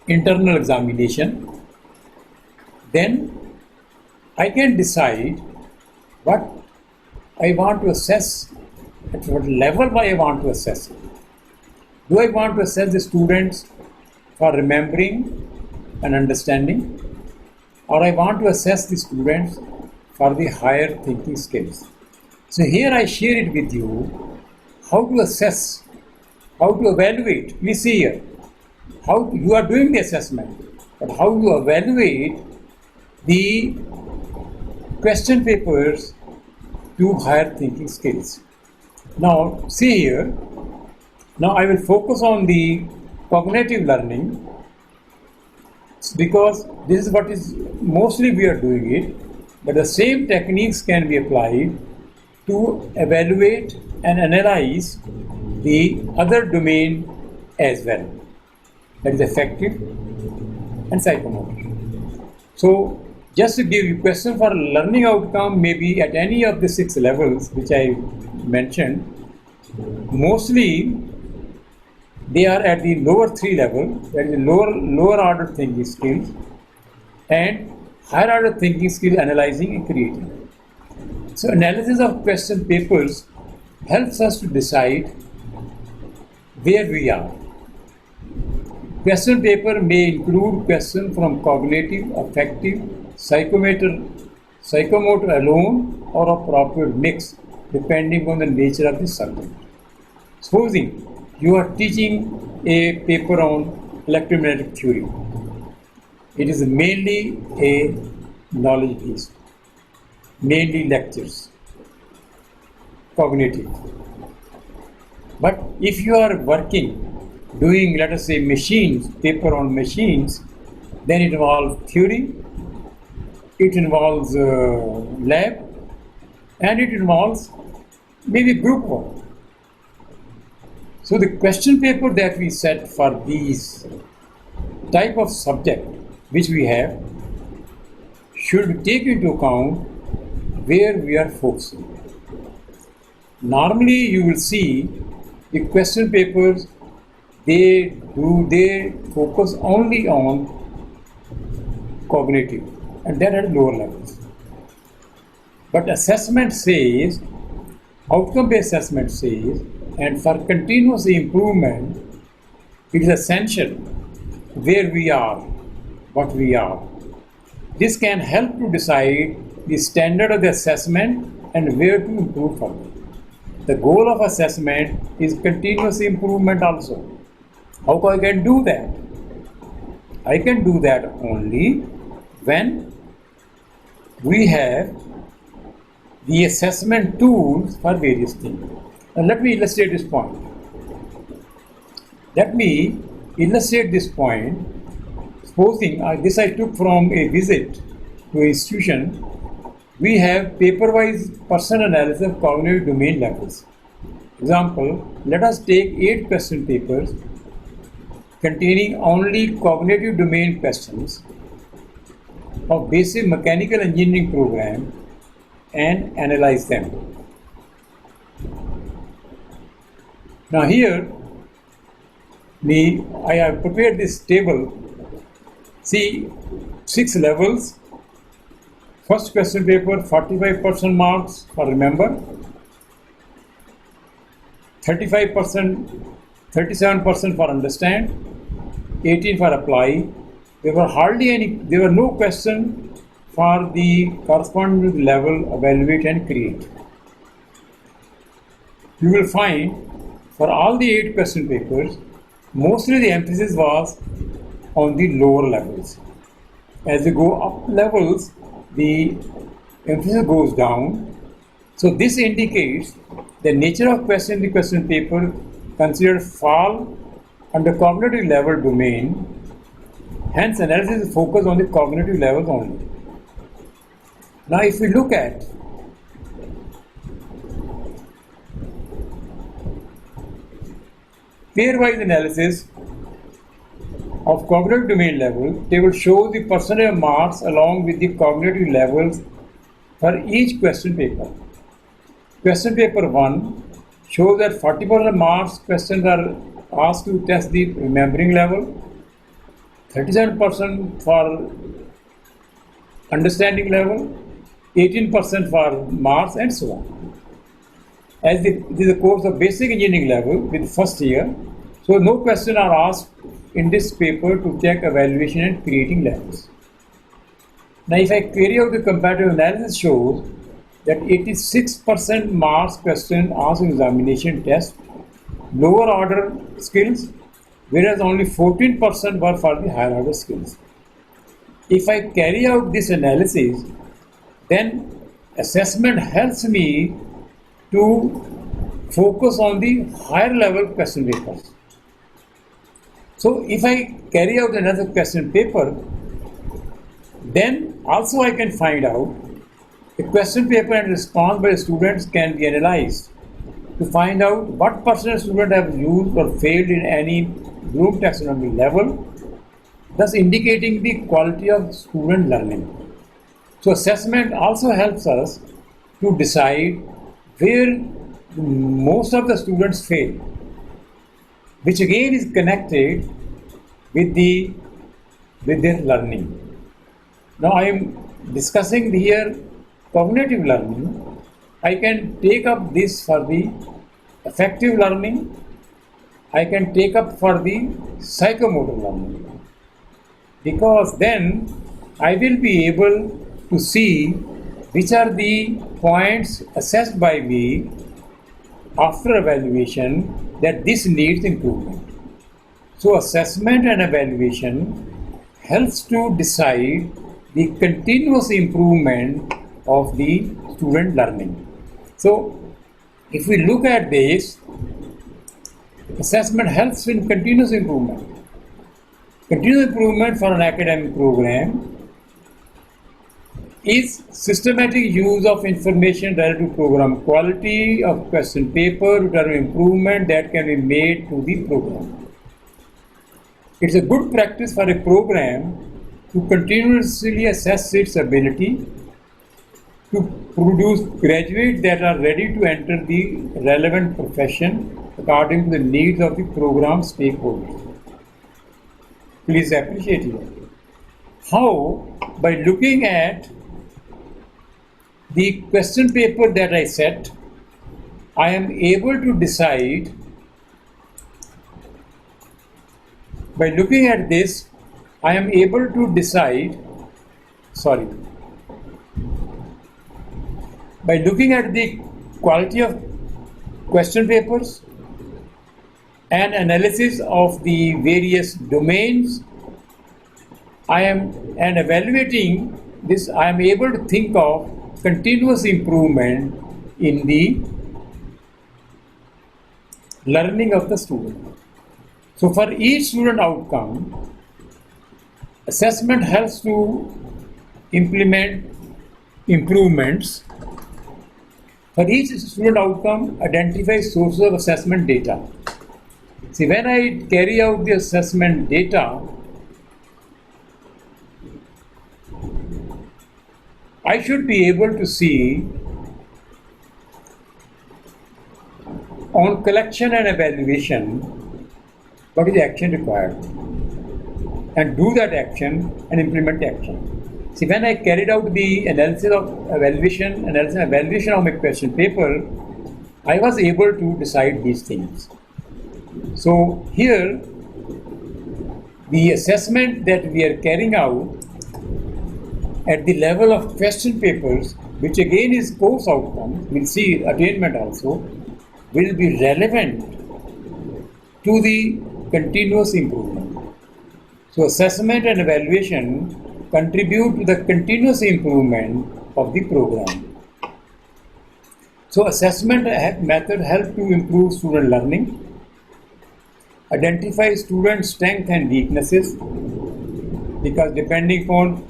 internal examination, then I can decide what I want to assess, at what level I want to assess it. Do I want to assess the students for remembering and understanding, or I want to assess the students for the higher thinking skills? So here I share it with you how to assess, how to evaluate. Please see here how you are doing the assessment, but how you evaluate the question papers to higher thinking skills. Now see here. Now I will focus on the cognitive learning because this is what is mostly we are doing it, but the same techniques can be applied to evaluate and analyze the other domain as well, that is affective and psychomotor. So just to give you question for learning outcome, maybe at any of the 6 levels which I mentioned, mostly they are at the lower 3 level, that is the lower order thinking skills, and higher order thinking skill analyzing and creating. So analysis of question papers helps us to decide where we are. Question paper may include questions from cognitive, affective, psychomotor alone, or a proper mix depending on the nature of the subject. Supposing you are teaching a paper on electromagnetic theory. It is mainly a knowledge base, mainly lectures, cognitive. But if you are working, doing, let us say, machines, paper on machines, then it involves theory, it involves lab, and it involves maybe group work. So the question paper that we set for these type of subject which we have should take into account where we are focusing. Normally you will see the question papers, they focus only on cognitive, and that at lower levels. But assessment says, outcome-based assessment says, and for continuous improvement, it is essential where we are, what we are. This can help to decide the standard of the assessment and where to improve further. The goal of assessment is continuous improvement also. How I can do that? I can do that only when we have the assessment tools for various things. Now let me illustrate this point. Supposing this I took from a visit to an institution, we have paper-wise person analysis of cognitive domain levels. Example, let us take 8 question papers containing only cognitive domain questions of basic mechanical engineering program and analyze them. Now here, I have prepared this table. See, 6 levels. First question paper, 45% marks for remember, 35%, 37% for understand, 18 for apply. There were no questions for the corresponding level evaluate and create. You will find for all the 8 question papers, mostly the emphasis was on the lower levels. As you go up levels, the emphasis goes down. So this indicates the nature of question in the question paper considered fall under cognitive level domain. Hence, analysis is focused on the cognitive levels only. Now, if we look at pairwise analysis of cognitive domain level, they will show the percentage of marks along with the cognitive levels for each question paper. Question paper 1 shows that 40% marks questions are asked to test the remembering level, 37% for understanding level, 18% for marks, and so on. As it is a course of basic engineering level with first year, so no questions are asked in this paper to check evaluation and creating levels. Now, if I carry out the comparative analysis, shows that 86% marks question asked in examination test lower order skills, whereas only 14% were for the higher order skills. If I carry out this analysis, then assessment helps me to focus on the higher level question papers. So if I carry out another question paper, then also I can find out the question paper and response by students can be analyzed to find out what percent of students have used or failed in any Bloom taxonomy level, thus indicating the quality of student learning. So assessment also helps us to decide where most of the students fail, which again is connected with their learning. Now I am discussing here cognitive learning. I can take up this for the affective learning. I can take up for the psychomotor learning, because then I will be able to see which are the points assessed by me after evaluation that this needs improvement. So assessment and evaluation helps to decide the continuous improvement of the student learning. So if we look at this, assessment helps in continuous improvement. Continuous improvement for an academic program is systematic use of information related to program quality of question paper to determine improvement that can be made to the program. It's a good practice for a program to continuously assess its ability to produce graduates that are ready to enter the relevant profession according to the needs of the program stakeholders. Please appreciate it. How? By looking at the question paper that I set, I am able to decide. By looking at this, I am able to decide, by looking at the quality of question papers and analysis of the various domains, and evaluating this, I am able to think of continuous improvement in the learning of the student. So for each student outcome, assessment helps to implement improvements For each student outcome, identify sources of assessment data. See, when I carry out the assessment data, I should be able to see on collection and evaluation what is the action required, and do that action and implement the action. See, when I carried out the analysis and evaluation of my question paper, I was able to decide these things. So here, the assessment that we are carrying out at the level of question papers, which again is course outcome, we'll see attainment also, will be relevant to the continuous improvement. So assessment and evaluation contribute to the continuous improvement of the program. So assessment method help to improve student learning, identify student strengths and weaknesses, because depending upon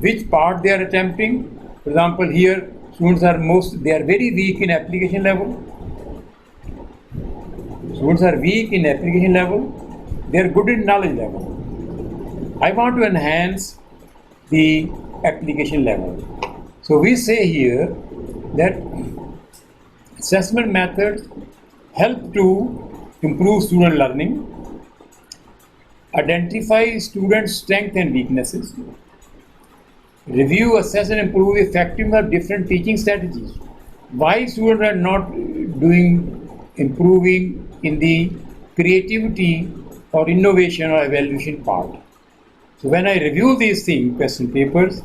which part they are attempting. For example, here students are very weak in application level. Students are weak in application level. They are good in knowledge level. I want to enhance the application level. So we say here that assessment methods help to improve student learning, identify student strengths and weaknesses, review, assess and improve the effectiveness of different teaching strategies. Why students are not improving in the creativity or innovation or evaluation part. So when I review these things, question papers,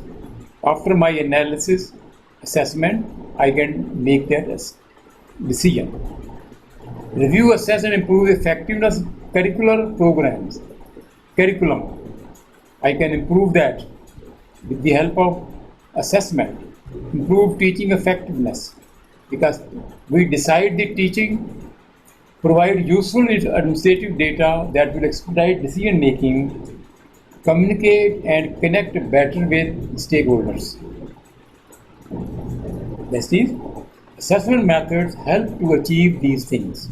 after my analysis, assessment, I can make that decision. Review, assess and improve the effectiveness of curriculum. I can improve that with the help of assessment. Improve teaching effectiveness, because we decide the teaching, provide useful administrative data that will expedite decision making, communicate and connect better with stakeholders. That is, assessment methods help to achieve these things.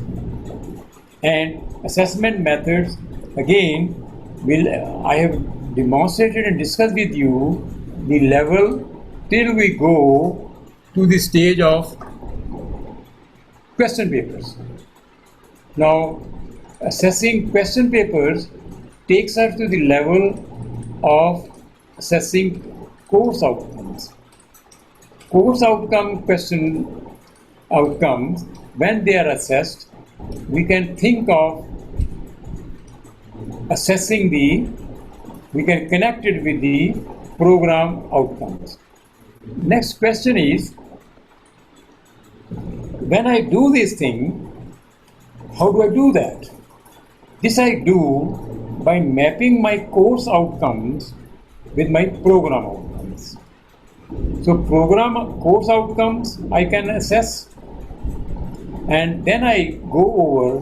And assessment methods, again, I have demonstrated and discussed with you the level till we go to the stage of question papers. Now, assessing question papers takes us to the level of assessing course outcomes. Course question outcomes, when they are assessed, we can think of assessing we can connect it with the program outcomes. Next question is, when I do this thing, how do I do that? This I do by mapping my course outcomes with my program outcomes. So course outcomes I can assess, and then I go over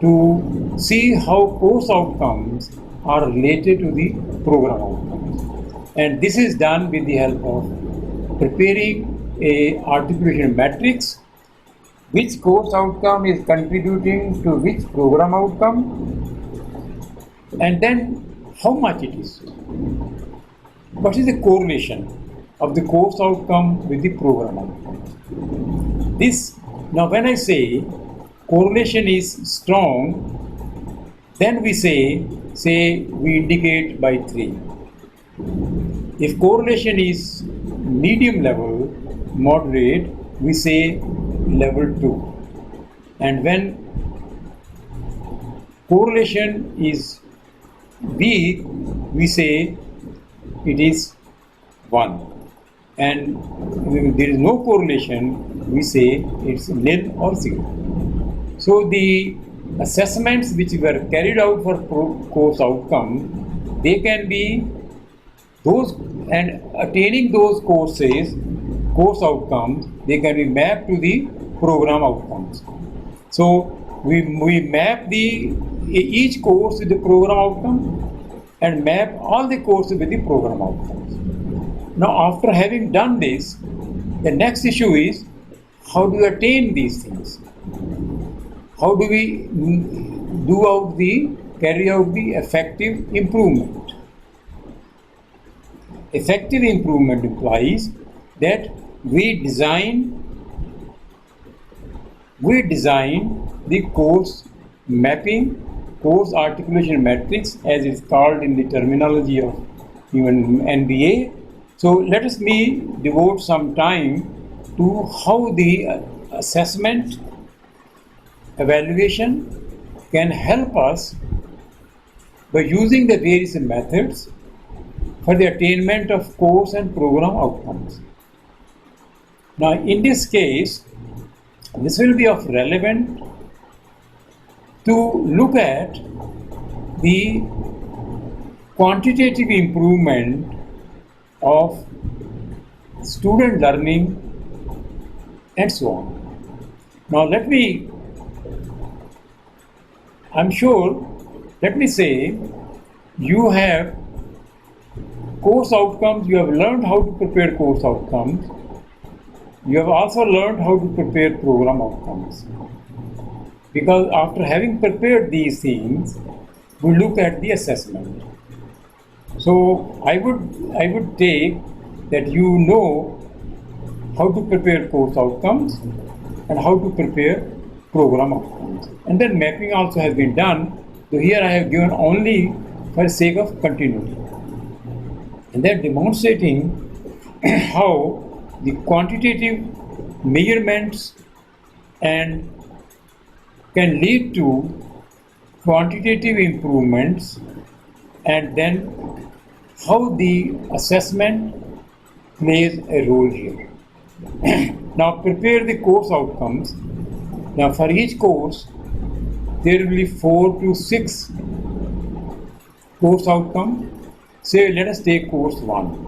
to see how course outcomes are related to the program outcomes. And this is done with the help of preparing a articulation matrix, which course outcome is contributing to which program outcome, and then how much it is. What is the correlation of the course outcome with the program outcome? Now when I say correlation is strong, then we say we indicate by 3. If correlation is medium level, moderate, we say level 2. And when correlation is weak, we say it is 1. And if there is no correlation, we say it's nil or 0. So the assessments which were carried out for course outcome, they can be those, and attaining those course outcomes, they can be mapped to the program outcomes. So we map each course with the program outcome and map all the courses with the program outcomes. Now after having done this, The next issue is how do we attain these things? How do we carry out the effective improvement? Effective improvement implies that we design the course mapping, course articulation matrix, as is called in the terminology of even NBA. So let us devote some time to how the assessment evaluation can help us by using the various methods for the attainment of course and program outcomes. Now, in this case, this will be of relevant to look at the quantitative improvement of student learning and so on. Now, let me say you have course outcomes, you have learned how to prepare course outcomes. You have also learned how to prepare program outcomes. Because after having prepared these things, we look at the assessment. So I would take that you know how to prepare course outcomes and how to prepare program outcomes. And then mapping also has been done. So here I have given only for the sake of continuity. And they're demonstrating how the quantitative measurements and can lead to quantitative improvements, and then how the assessment plays a role here. Now prepare the course outcomes. Now for each course there will be 4 to 6 course outcomes. Say let us take course 1.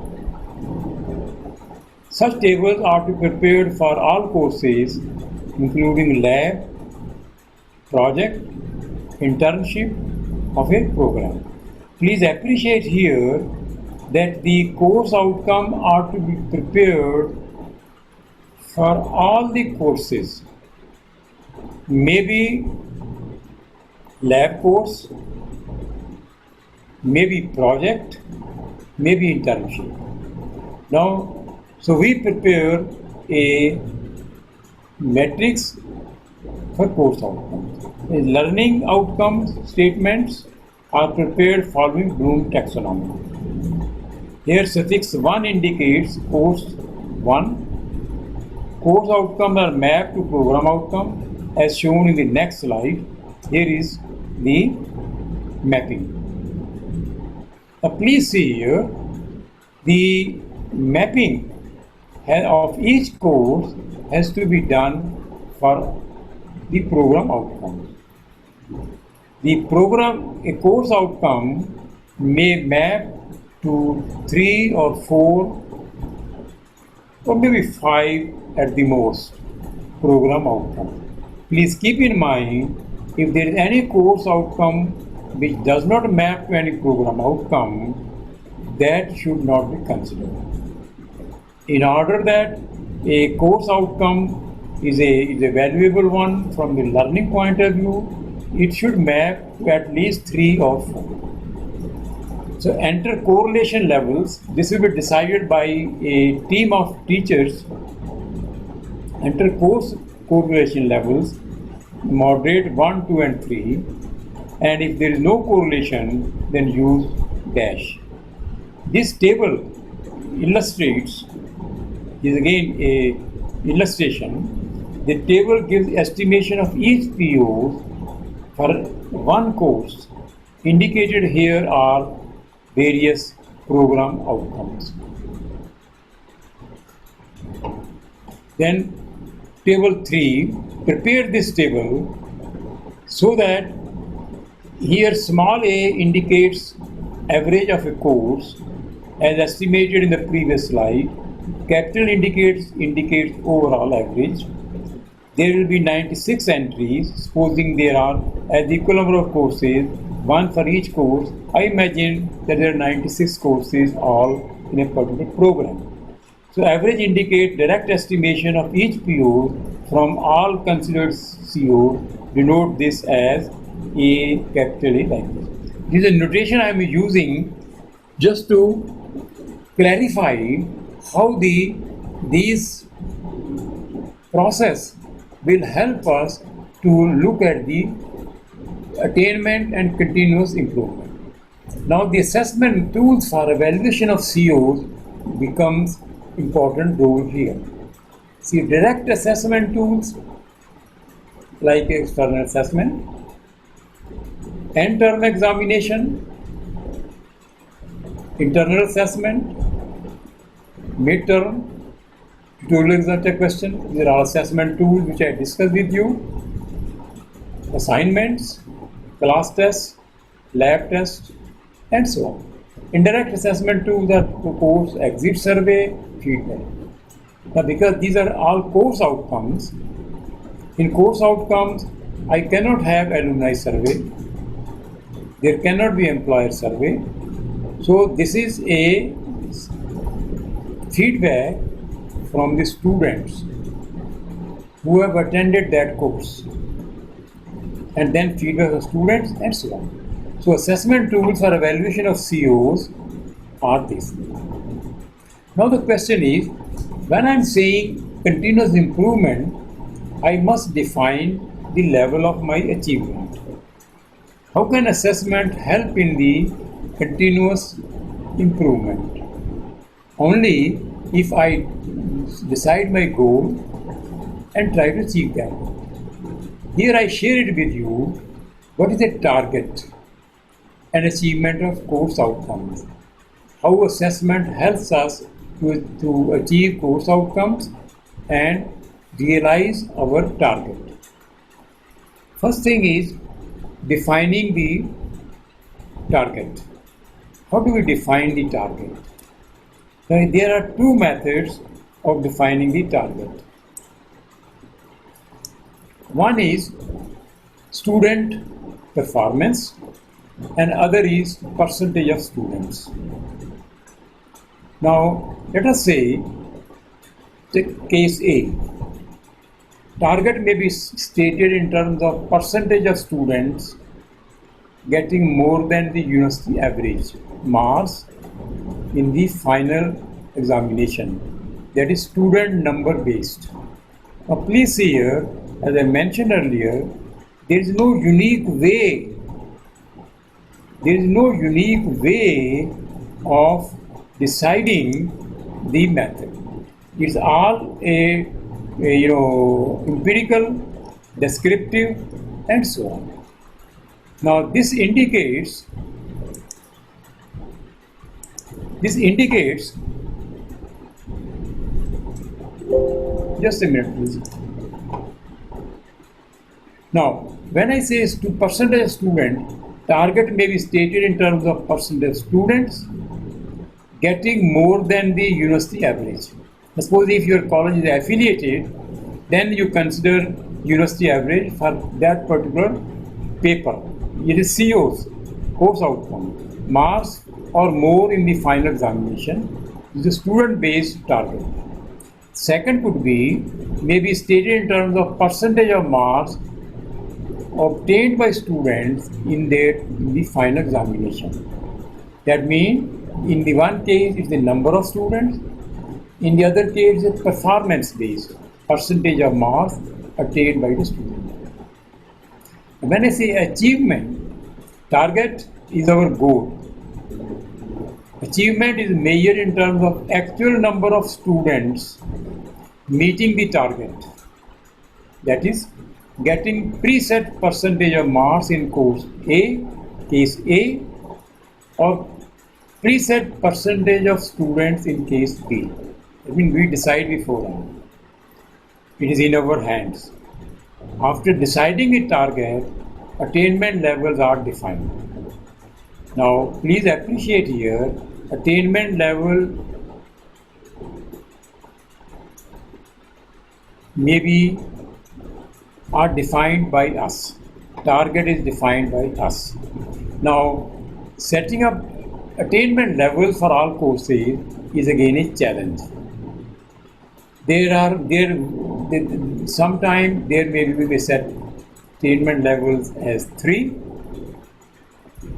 Such tables are to be prepared for all courses, including lab, project, internship of a program. Please appreciate here that the course outcome are to be prepared for all the courses. Maybe lab course, maybe project, maybe internship. Now, so we prepare a matrix for course outcomes. The learning outcomes statements are prepared following Bloom taxonomy. Here suffix 1 indicates course 1. Course outcomes are mapped to program outcome as shown in the next slide. Here is the mapping. Now please see here the mapping of each course has to be done for the program outcomes. The a course outcome may map to 3 or 4 or maybe 5 at the most program outcome. Please keep in mind, if there is any course outcome which does not map to any program outcome, that should not be considered. In order that a course outcome is a valuable one from the learning point of view, it should map to at least 3 or 4. So enter correlation levels. This will be decided by a team of teachers. Enter course correlation levels, moderate 1, 2 and 3, and if there is no correlation, then use dash. This table illustrates, is again a illustration. The table gives estimation of each PO for one course. Indicated here are various program outcomes. Then table 3, prepare this table so that here small a indicates average of a course as estimated in the previous slide. Capital indicates overall average. There will be 96 entries, supposing there are as equal number of courses, 1 for each course. I imagine that there are 96 courses all in a particular program. So average indicates direct estimation of each PO from all considered CO. Denote this as A, capital A, like this. This is a notation I am using just to clarify how these process will help us to look at the attainment and continuous improvement. Now the assessment tools for evaluation of COs becomes important role here. See, direct assessment tools like external assessment, end-term examination, internal assessment, mid-term, tutorial exam check question. These are all assessment tools which I discussed with you. Assignments, class tests, lab tests, and so on. Indirect assessment tools are course exit survey, feedback. Now, because these are all course outcomes, in course outcomes, I cannot have alumni survey. There cannot be employer survey. So this is a feedback from the students who have attended that course, and then feedback of students and so on. So assessment tools for evaluation of COs are this. Now the question is, when I am saying continuous improvement, I must define the level of my achievement. How can assessment help in the continuous improvement? Only if I decide my goal and try to achieve that. Here I share it with you what is a target and achievement of course outcomes. How assessment helps us to achieve course outcomes and realize our target. First thing is defining the target. How do we define the target? Now, there are two methods of defining the target. One is student performance and other is percentage of students. Now, let us say, take case A. Target may be stated in terms of percentage of students getting more than the university average marks in the final examination. That is student number based. Now, please see here, as I mentioned earlier, there is no unique way. There is no unique way of deciding the method. It's all a empirical, descriptive, and so on. Now this indicates just a minute please. Now when I say percentage of student, target may be stated in terms of percentage of students getting more than the university average. Suppose if your college is affiliated, then you consider university average for that particular paper. It is COs, course outcome, marks or more in the final examination. This is a student-based target. Second could be maybe stated in terms of percentage of marks obtained by students in the final examination. That means in the one case it's the number of students, in the other case it's performance based, percentage of marks attained by the student. When I say achievement, target is our goal. Achievement is measured in terms of actual number of students meeting the target. That is, getting preset percentage of marks in course A, case A, or preset percentage of students in case B. I mean, we decide beforehand. It is in our hands. After deciding the target, attainment levels are defined. Now, please appreciate here, attainment level maybe are defined by us. Target is defined by us. Now, setting up attainment levels for all courses is again a challenge. Sometimes there may be we set attainment levels as 3,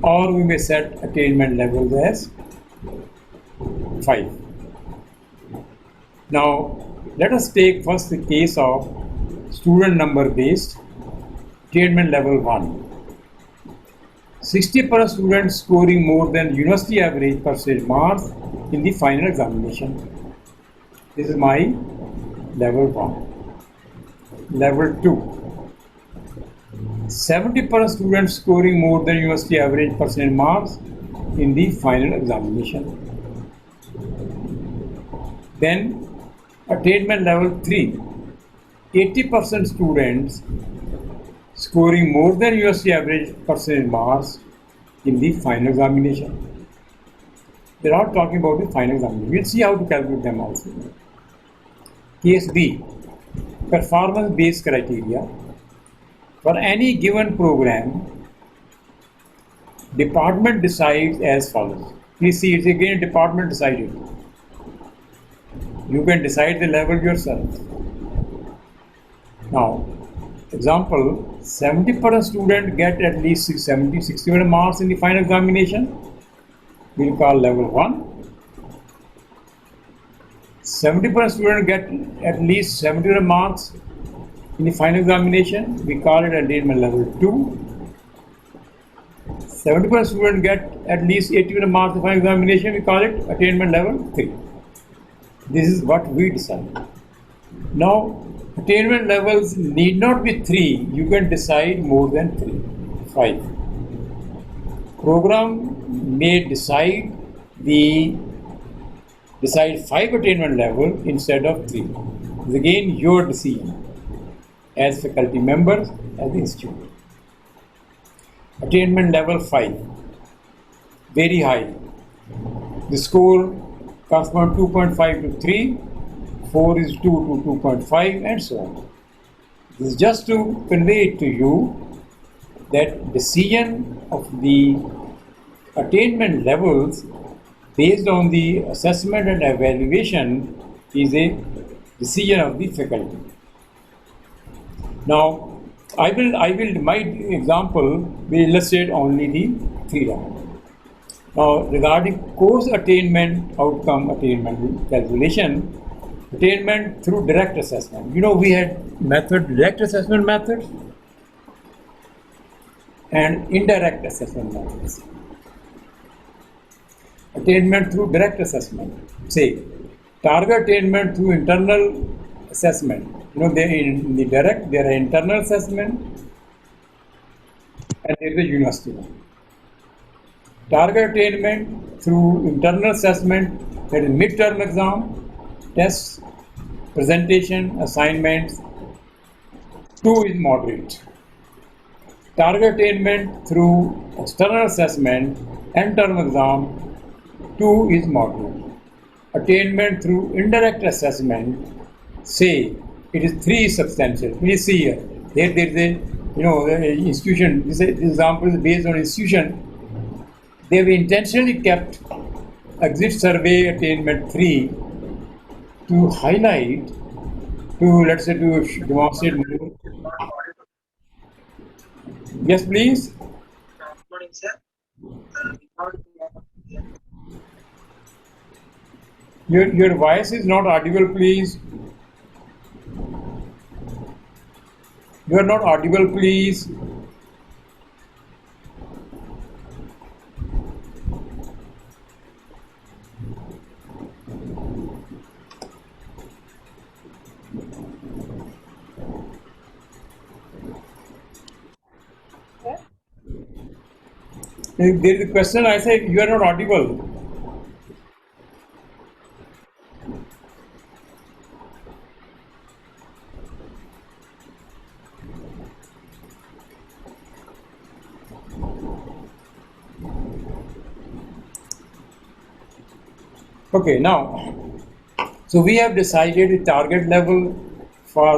or we may set attainment levels as 5. Now, let us take first the case of student number based attainment level 1. 60% students scoring more than university average percentage marks in the final examination. This is my level 1. Level 2. 70% students scoring more than university average percentage marks in the final examination. Then attainment level 3. 80% students scoring more than university average percentage marks in the final examination. They are not talking about the final examination. We'll see how to calculate them also. Case B. Performance-based criteria. For any given program, department decides as follows. Please see, it's again department decided. You can decide the level yourself. Now, example, 70% student get at least 61 marks in the final examination. We'll call level 1. 70% student get at least 71 marks in the final examination. We call it attainment level 2. 70% student get at least 81 marks in the final examination. We call it attainment level 3. This is what we decide. Now, attainment levels need not be 3. You can decide more than 3. 5. Program may decide 5 attainment level instead of 3. It's again your decision as faculty members at the institute. Attainment level 5. Very high. The score comes from 2.5 to 3. 4 is 2 to 2.5 and so on. This is just to convey it to you that decision of the attainment levels based on the assessment and evaluation is a decision of the faculty. Now, my example will illustrate only the 3 rounds. Now, regarding course attainment, outcome attainment calculation, attainment through direct assessment. We had direct assessment methods and indirect assessment methods. Attainment through direct assessment. Say, target attainment through internal assessment. In the direct, there are internal assessment and there is a university one. Target attainment through internal assessment, that is midterm exam, tests, presentation, assignments. 2 is moderate. Target attainment through external assessment and term exam. 2 is moderate. Attainment through indirect assessment, say it is 3 substantial. Please see here. There is a institution. This example is based on institution. They have intentionally kept exit survey attainment 3 to highlight, to demonstrate more. Yes, please. Good morning, sir. Your voice is not audible, please. You are not audible, please. There is a question, I said you are not audible. Okay, now, so we have decided a target level for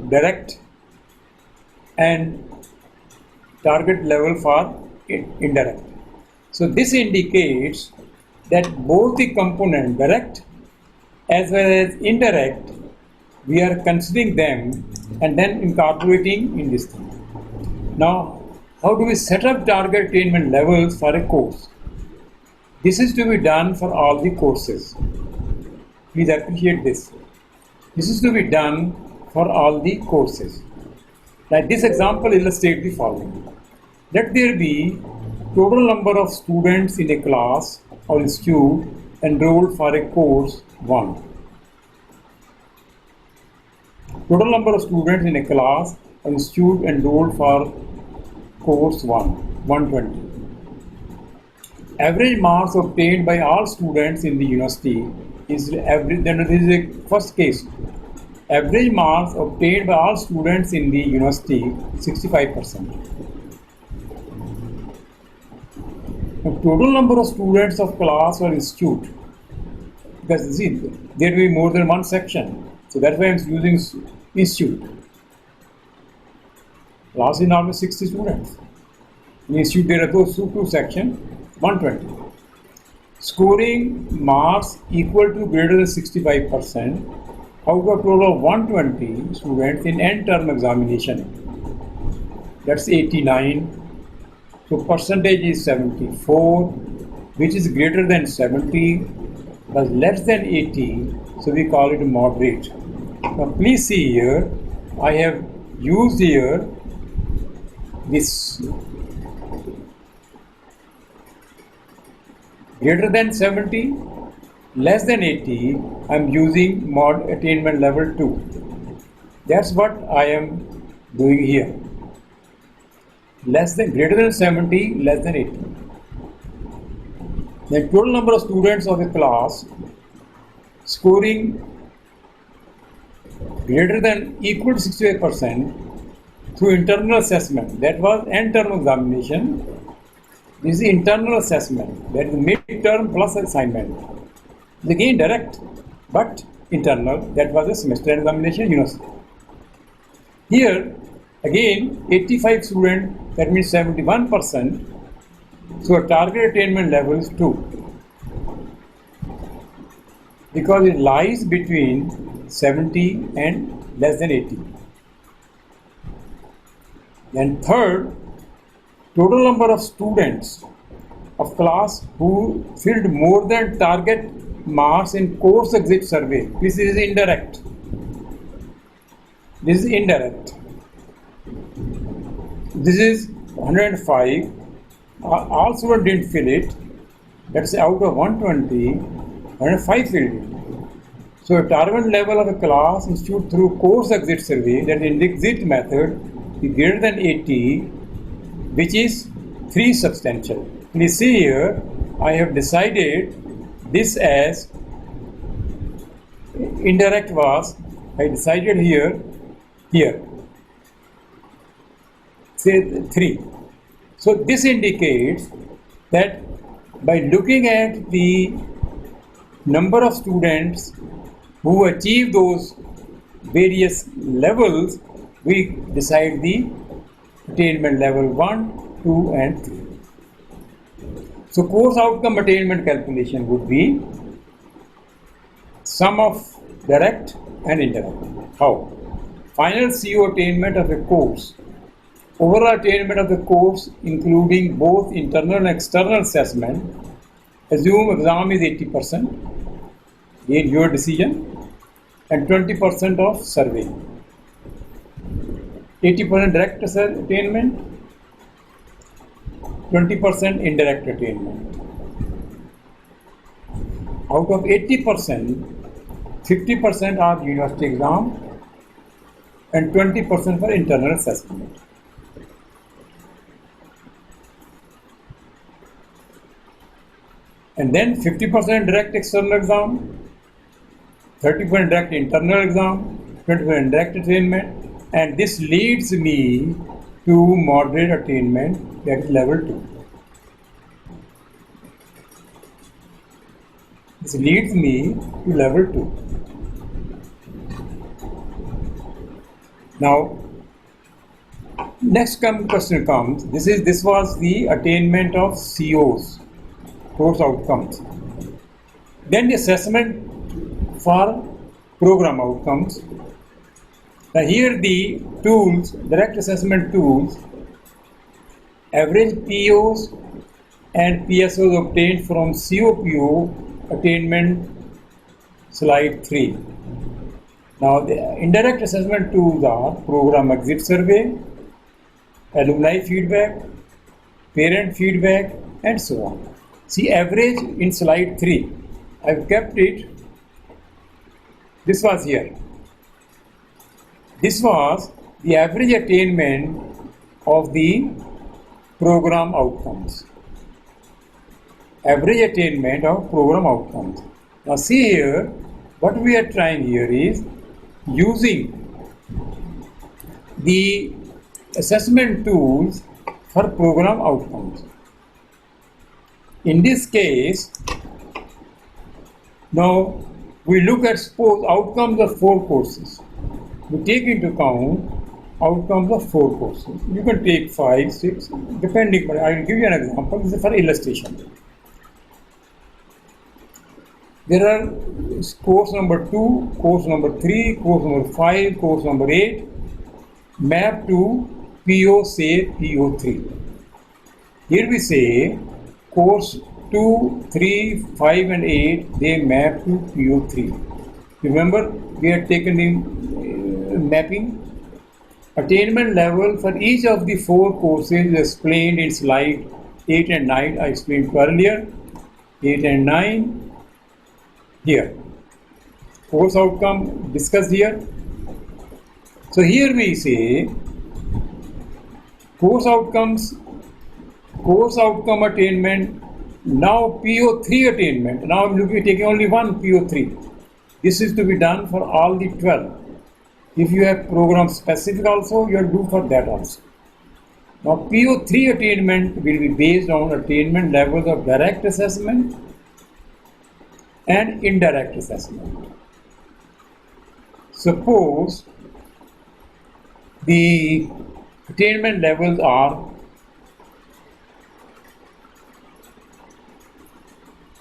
direct and target level for indirect. So this indicates that both the component direct as well as indirect, we are considering them and then incorporating in this thing. Now, how do we set up target attainment levels for a course? This is to be done for all the courses. Please appreciate this. This is to be done for all the courses. Like this example illustrates the following. Let there be total number of students in a class or institute enrolled for a course 1. Total number of students in a class or institute enrolled for course 1, 120. Average marks obtained by all students in the university is average. Then this is a first case. Average marks obtained by all students in the university 65%. The total number of students of class or institute, because see, there will be more than one section, so that's why I'm using institute. Class is normally 60 students. In institute there are those two sections, 120. Scoring marks equal to greater than 65% out of total of 120 students in end term examination. That's 89. So percentage is 74, which is greater than 70, but less than 80, so we call it moderate. Now please see here, I have used here this greater than 70, less than 80, I am using mod attainment level 2. That's what I am doing here. Greater than 70, less than 80. The total number of students of a class scoring greater than equal to 65% through internal assessment. That was end term examination. This is the internal assessment. That is mid-term plus assignment. Again direct, but internal. That was a semester examination university. Here again 85 students, that means 71%. So a target attainment level is 2. Because it lies between 70 and less than 80. Then third, total number of students of class who filled more than target marks in course exit survey. This is indirect. This is indirect. This is 105. All students didn't fill it. That's out of 120, 105 filled it. So a target level of a class institute through course exit survey, that is the exit method, is greater than 80, which is 3 substantial. Please see here, I have decided this as indirect was, I decided here, say 3. So this indicates that by looking at the number of students who achieve those various levels, we decide the attainment level 1, 2 and 3. So course outcome attainment calculation would be sum of direct and indirect. How? Final CO attainment of a course. Overall attainment of the course including both internal and external assessment. Assume exam is 80%. Again your decision. And 20% of survey. 80% direct attainment, 20% indirect attainment. Out of 80%, 50% are university exam and 20% for internal assessment. And then 50% direct external exam, 30% direct internal exam, 20% direct attainment, and this leads me to moderate attainment, that is level 2. This leads me to level 2. Now, next question comes. This was the attainment of COs, course outcomes. Then the assessment for program outcomes. Now here the tools, direct assessment tools, average POs and PSOs obtained from COPO attainment, slide 3. Now the indirect assessment tools are program exit survey, alumni feedback, parent feedback, and so on. See average in slide 3. I've kept it. This was here. This was the average attainment of the program outcomes. Average attainment of program outcomes. Now see here, what we are trying here is using the assessment tools for program outcomes. In this case, now we look at suppose outcomes of 4 courses. We take into account outcomes of 4 courses. You can take 5, 6, depending, but I will give you an example. This is for illustration. There are course number 2, course number 3, course number 5, course number 8, map to PO, say PO3. Here we say course 2, 3, 5 and 8, they map to PO3. Remember, we had taken in mapping. Attainment level for each of the 4 courses is explained in slide 8 and 9. I explained earlier. 8 and 9 here. Course outcome discussed here. So here we say course outcome attainment, now PO3 attainment. Now I'm taking only one PO3. This is to be done for all the 12. If you have program specific also, you have to do for that also. Now PO3 attainment will be based on attainment levels of direct assessment and indirect assessment. Suppose the attainment levels are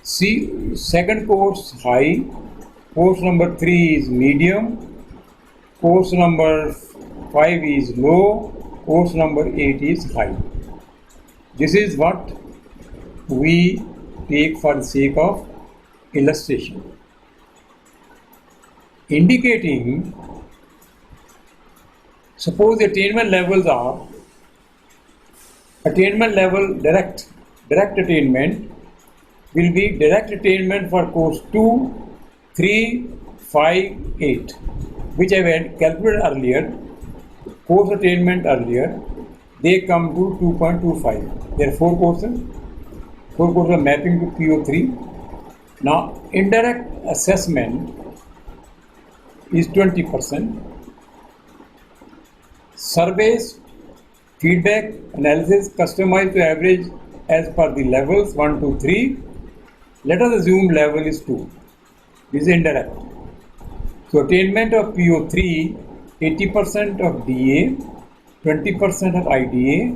second course high, course number 3 is medium, course number 5 is low, course number 8 is high. This is what we take for the sake of illustration, indicating suppose the attainment levels are attainment level direct attainment will be direct attainment for course 2, 3, 5, 8, which I had calculated earlier, course attainment earlier, they come to 2.25. There are 4 courses. 4 courses are mapping to PO3. Now, indirect assessment is 20%. Surveys, feedback, analysis customized to average as per the levels 1, 2, 3. Let us assume level is 2. This is indirect. So attainment of PO3, 80% of DA, 20% of IDA.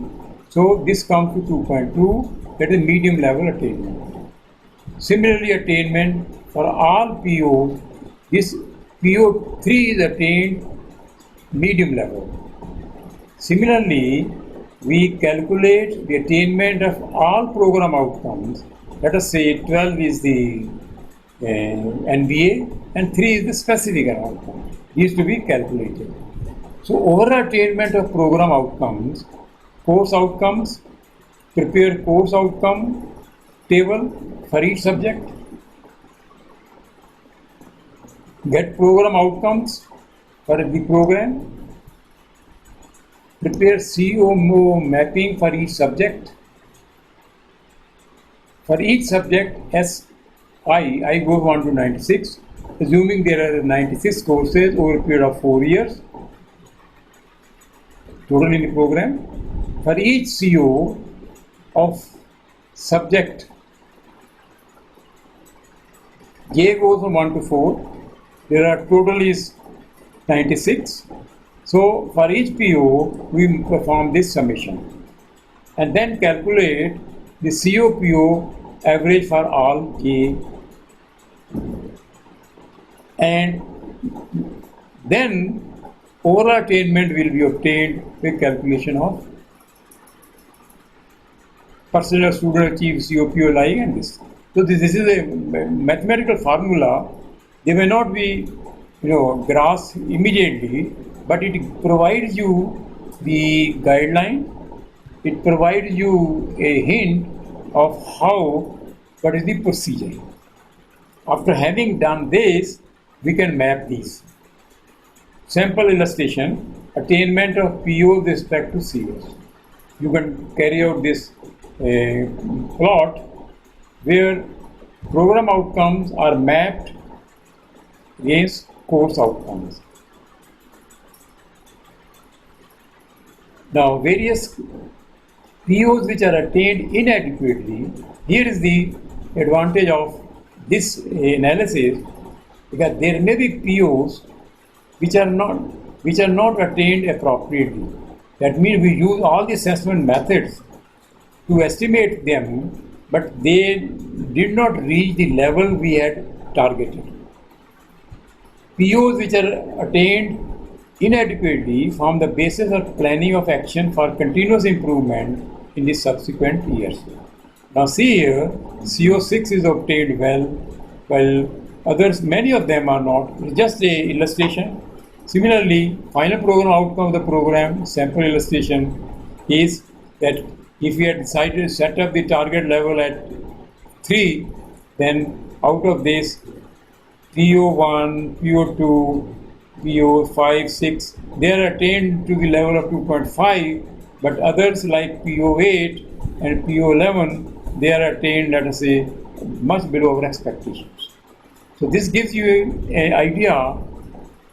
So this comes to 2.2. That is medium level attainment. Similarly, attainment for all POs, this PO3 is attained medium level. Similarly, we calculate the attainment of all program outcomes. Let us say 12 is the NBA and 3 is the specific outcome. These to be calculated. So overall attainment of program outcomes, course outcomes, prepare course outcome table for each subject, get program outcomes for the program, prepare COMO mapping for each subject. For each subject, I goes 1 to 96, assuming there are 96 courses over a period of 4 years, total in the program. For each CO of subject, J goes from 1 to 4, there are total is 96. So for each PO, we perform this summation and then calculate the COPO average for all K and then overall attainment will be obtained with calculation of percentage of student achieve COPOLI and this. So this is a mathematical formula. They may not be, grasped immediately, but it provides you the guideline. It provides you a hint of what is the procedure. After having done this, we can map these. Sample illustration, attainment of PO with respect to COs. You can carry out this plot where program outcomes are mapped against course outcomes. Now, various POs which are attained inadequately, here is the advantage of this analysis, because there may be POs which are not attained appropriately. That means we use all the assessment methods to estimate them, but they did not reach the level we had targeted. POs which are attained inadequately form the basis of planning of action for continuous improvement in the subsequent years. Now see here, CO6 is obtained well, while others, many of them are not. It's just a illustration. Similarly, final program outcome of the program, sample illustration, is that if we had decided to set up the target level at 3, then out of this, PO1, PO2, PO5, 6, they are attained to the level of 2.5, but others like PO8 and PO11, they are attained, let us say, much below our expectations. So this gives you an idea,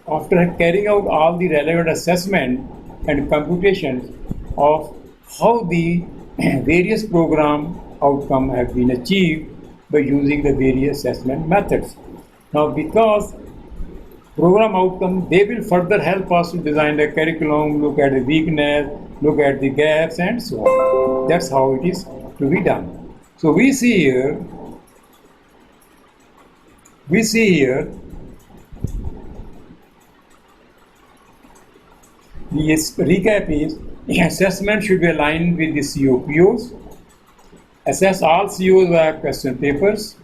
after carrying out all the relevant assessment and computations, of how the various program outcomes have been achieved by using the various assessment methods. Now, because program outcome, they will further help us to design the curriculum, look at the weakness, look at the gaps, and so on. That's how it is to be done. So we see here the recap is assessment should be aligned with the COPOs. Assess all COs via question papers.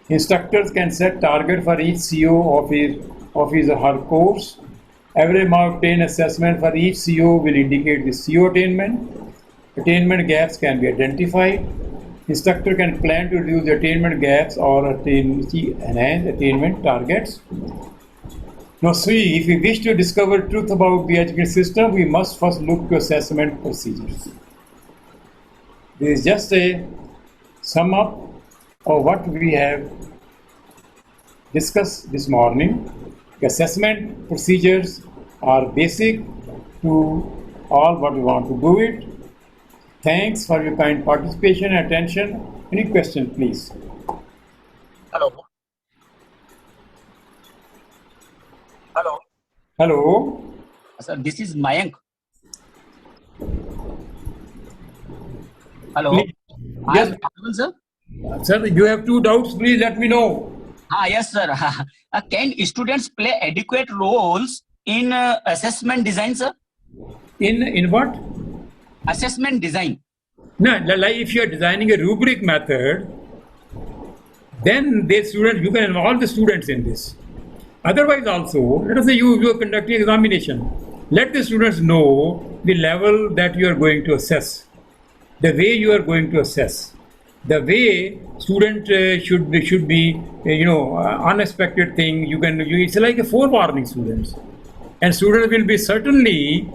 Instructors can set target for each CO of his or her course. Average mark obtained assessment for each CO will indicate the CO attainment. Attainment gaps can be identified. Instructor can plan to reduce attainment gaps or enhance attainment targets. Now see, if we wish to discover truth about the education system, we must first look to assessment procedures. This is just a sum up of what we have discussed this morning. Assessment procedures are basic to all what we want to do it. Thanks for your kind participation and attention. Any question, please? Hello. Hello. Hello. Sir, this is Mayank. Hello. Please. I Yes. am audible, sir. Sir, you have 2 doubts, please let me know. Yes, sir. Can students play adequate roles in assessment design, sir? In what? Assessment design. No, like if you are designing a rubric method, then the students, you can involve the students in this. Otherwise also, let us say you are conducting examination. Let the students know the level that you are going to assess, the way you are going to assess, the way student should be unexpected thing. It's like a forewarning students, and students will be certainly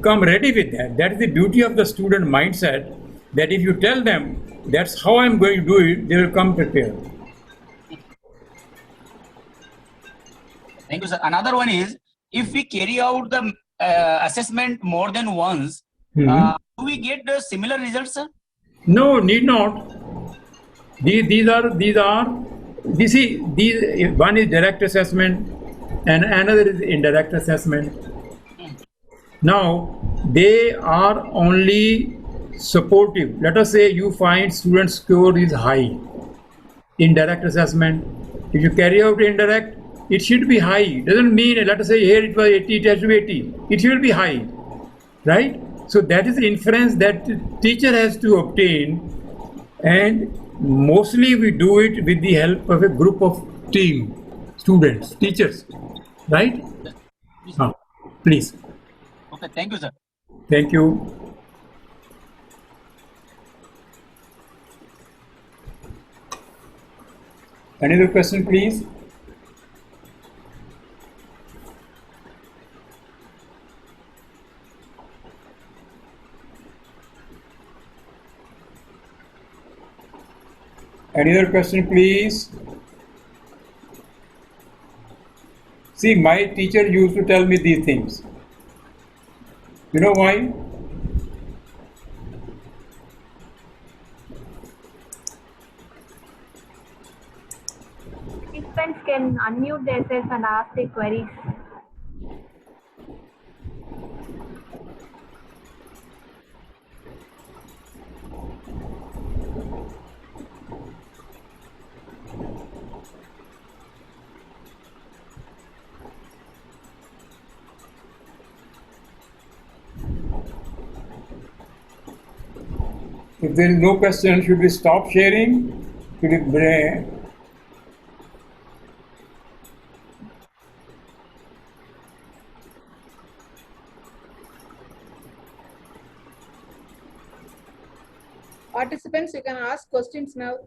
come ready with that. That is the beauty of the student mindset. That if you tell them that's how I'm going to do it, they will come prepared. Thank you, sir. Another one is, if we carry out the assessment more than once, do we get the similar results, sir? No, need not. These one is direct assessment and another is indirect assessment. Now, they are only supportive. Let us say you find student score is high in direct assessment. If you carry out indirect, it should be high. Doesn't mean, let us say here it was 80, it has to be 80. It should be high, right? So that is the inference that the teacher has to obtain, and mostly we do it with the help of a group of team, students, teachers, right? Please. Okay, thank you, sir. Thank you. Any other question, please? Any other question, please? See, my teacher used to tell me these things. You know why? Participants can unmute themselves and ask their queries. If there is no question, should we stop sharing? Should we Participants, you can ask questions now.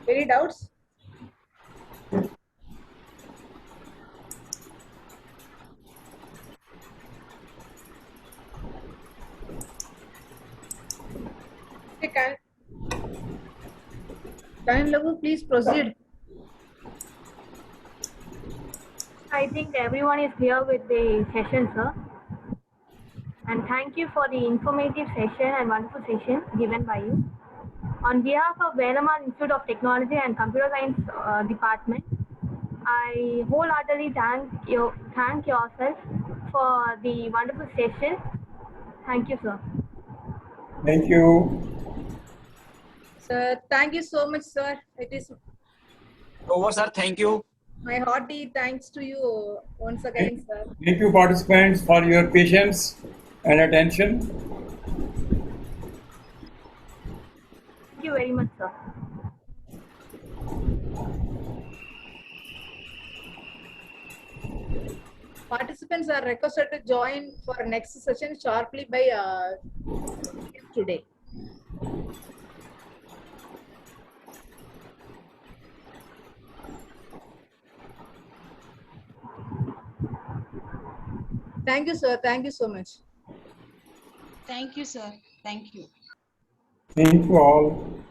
Any doubts? Okay, Karan Lagu, please proceed. I think everyone is clear with the session, sir. And thank you for the informative session and wonderful session given by you. On behalf of Velaman Institute of Technology and Computer Science Department, I wholeheartedly thank yourself for the wonderful session. Thank you, sir. Thank you. Sir, thank you so much, sir. It is Over, sir. Thank you. my hearty thanks to you once again, sir. Thank you, participants, for your patience and attention. Thank you very much, sir. Participants are requested to join for next session sharply by today. Thank you, sir. Thank you so much. Thank you, sir. Thank you. Thank you all.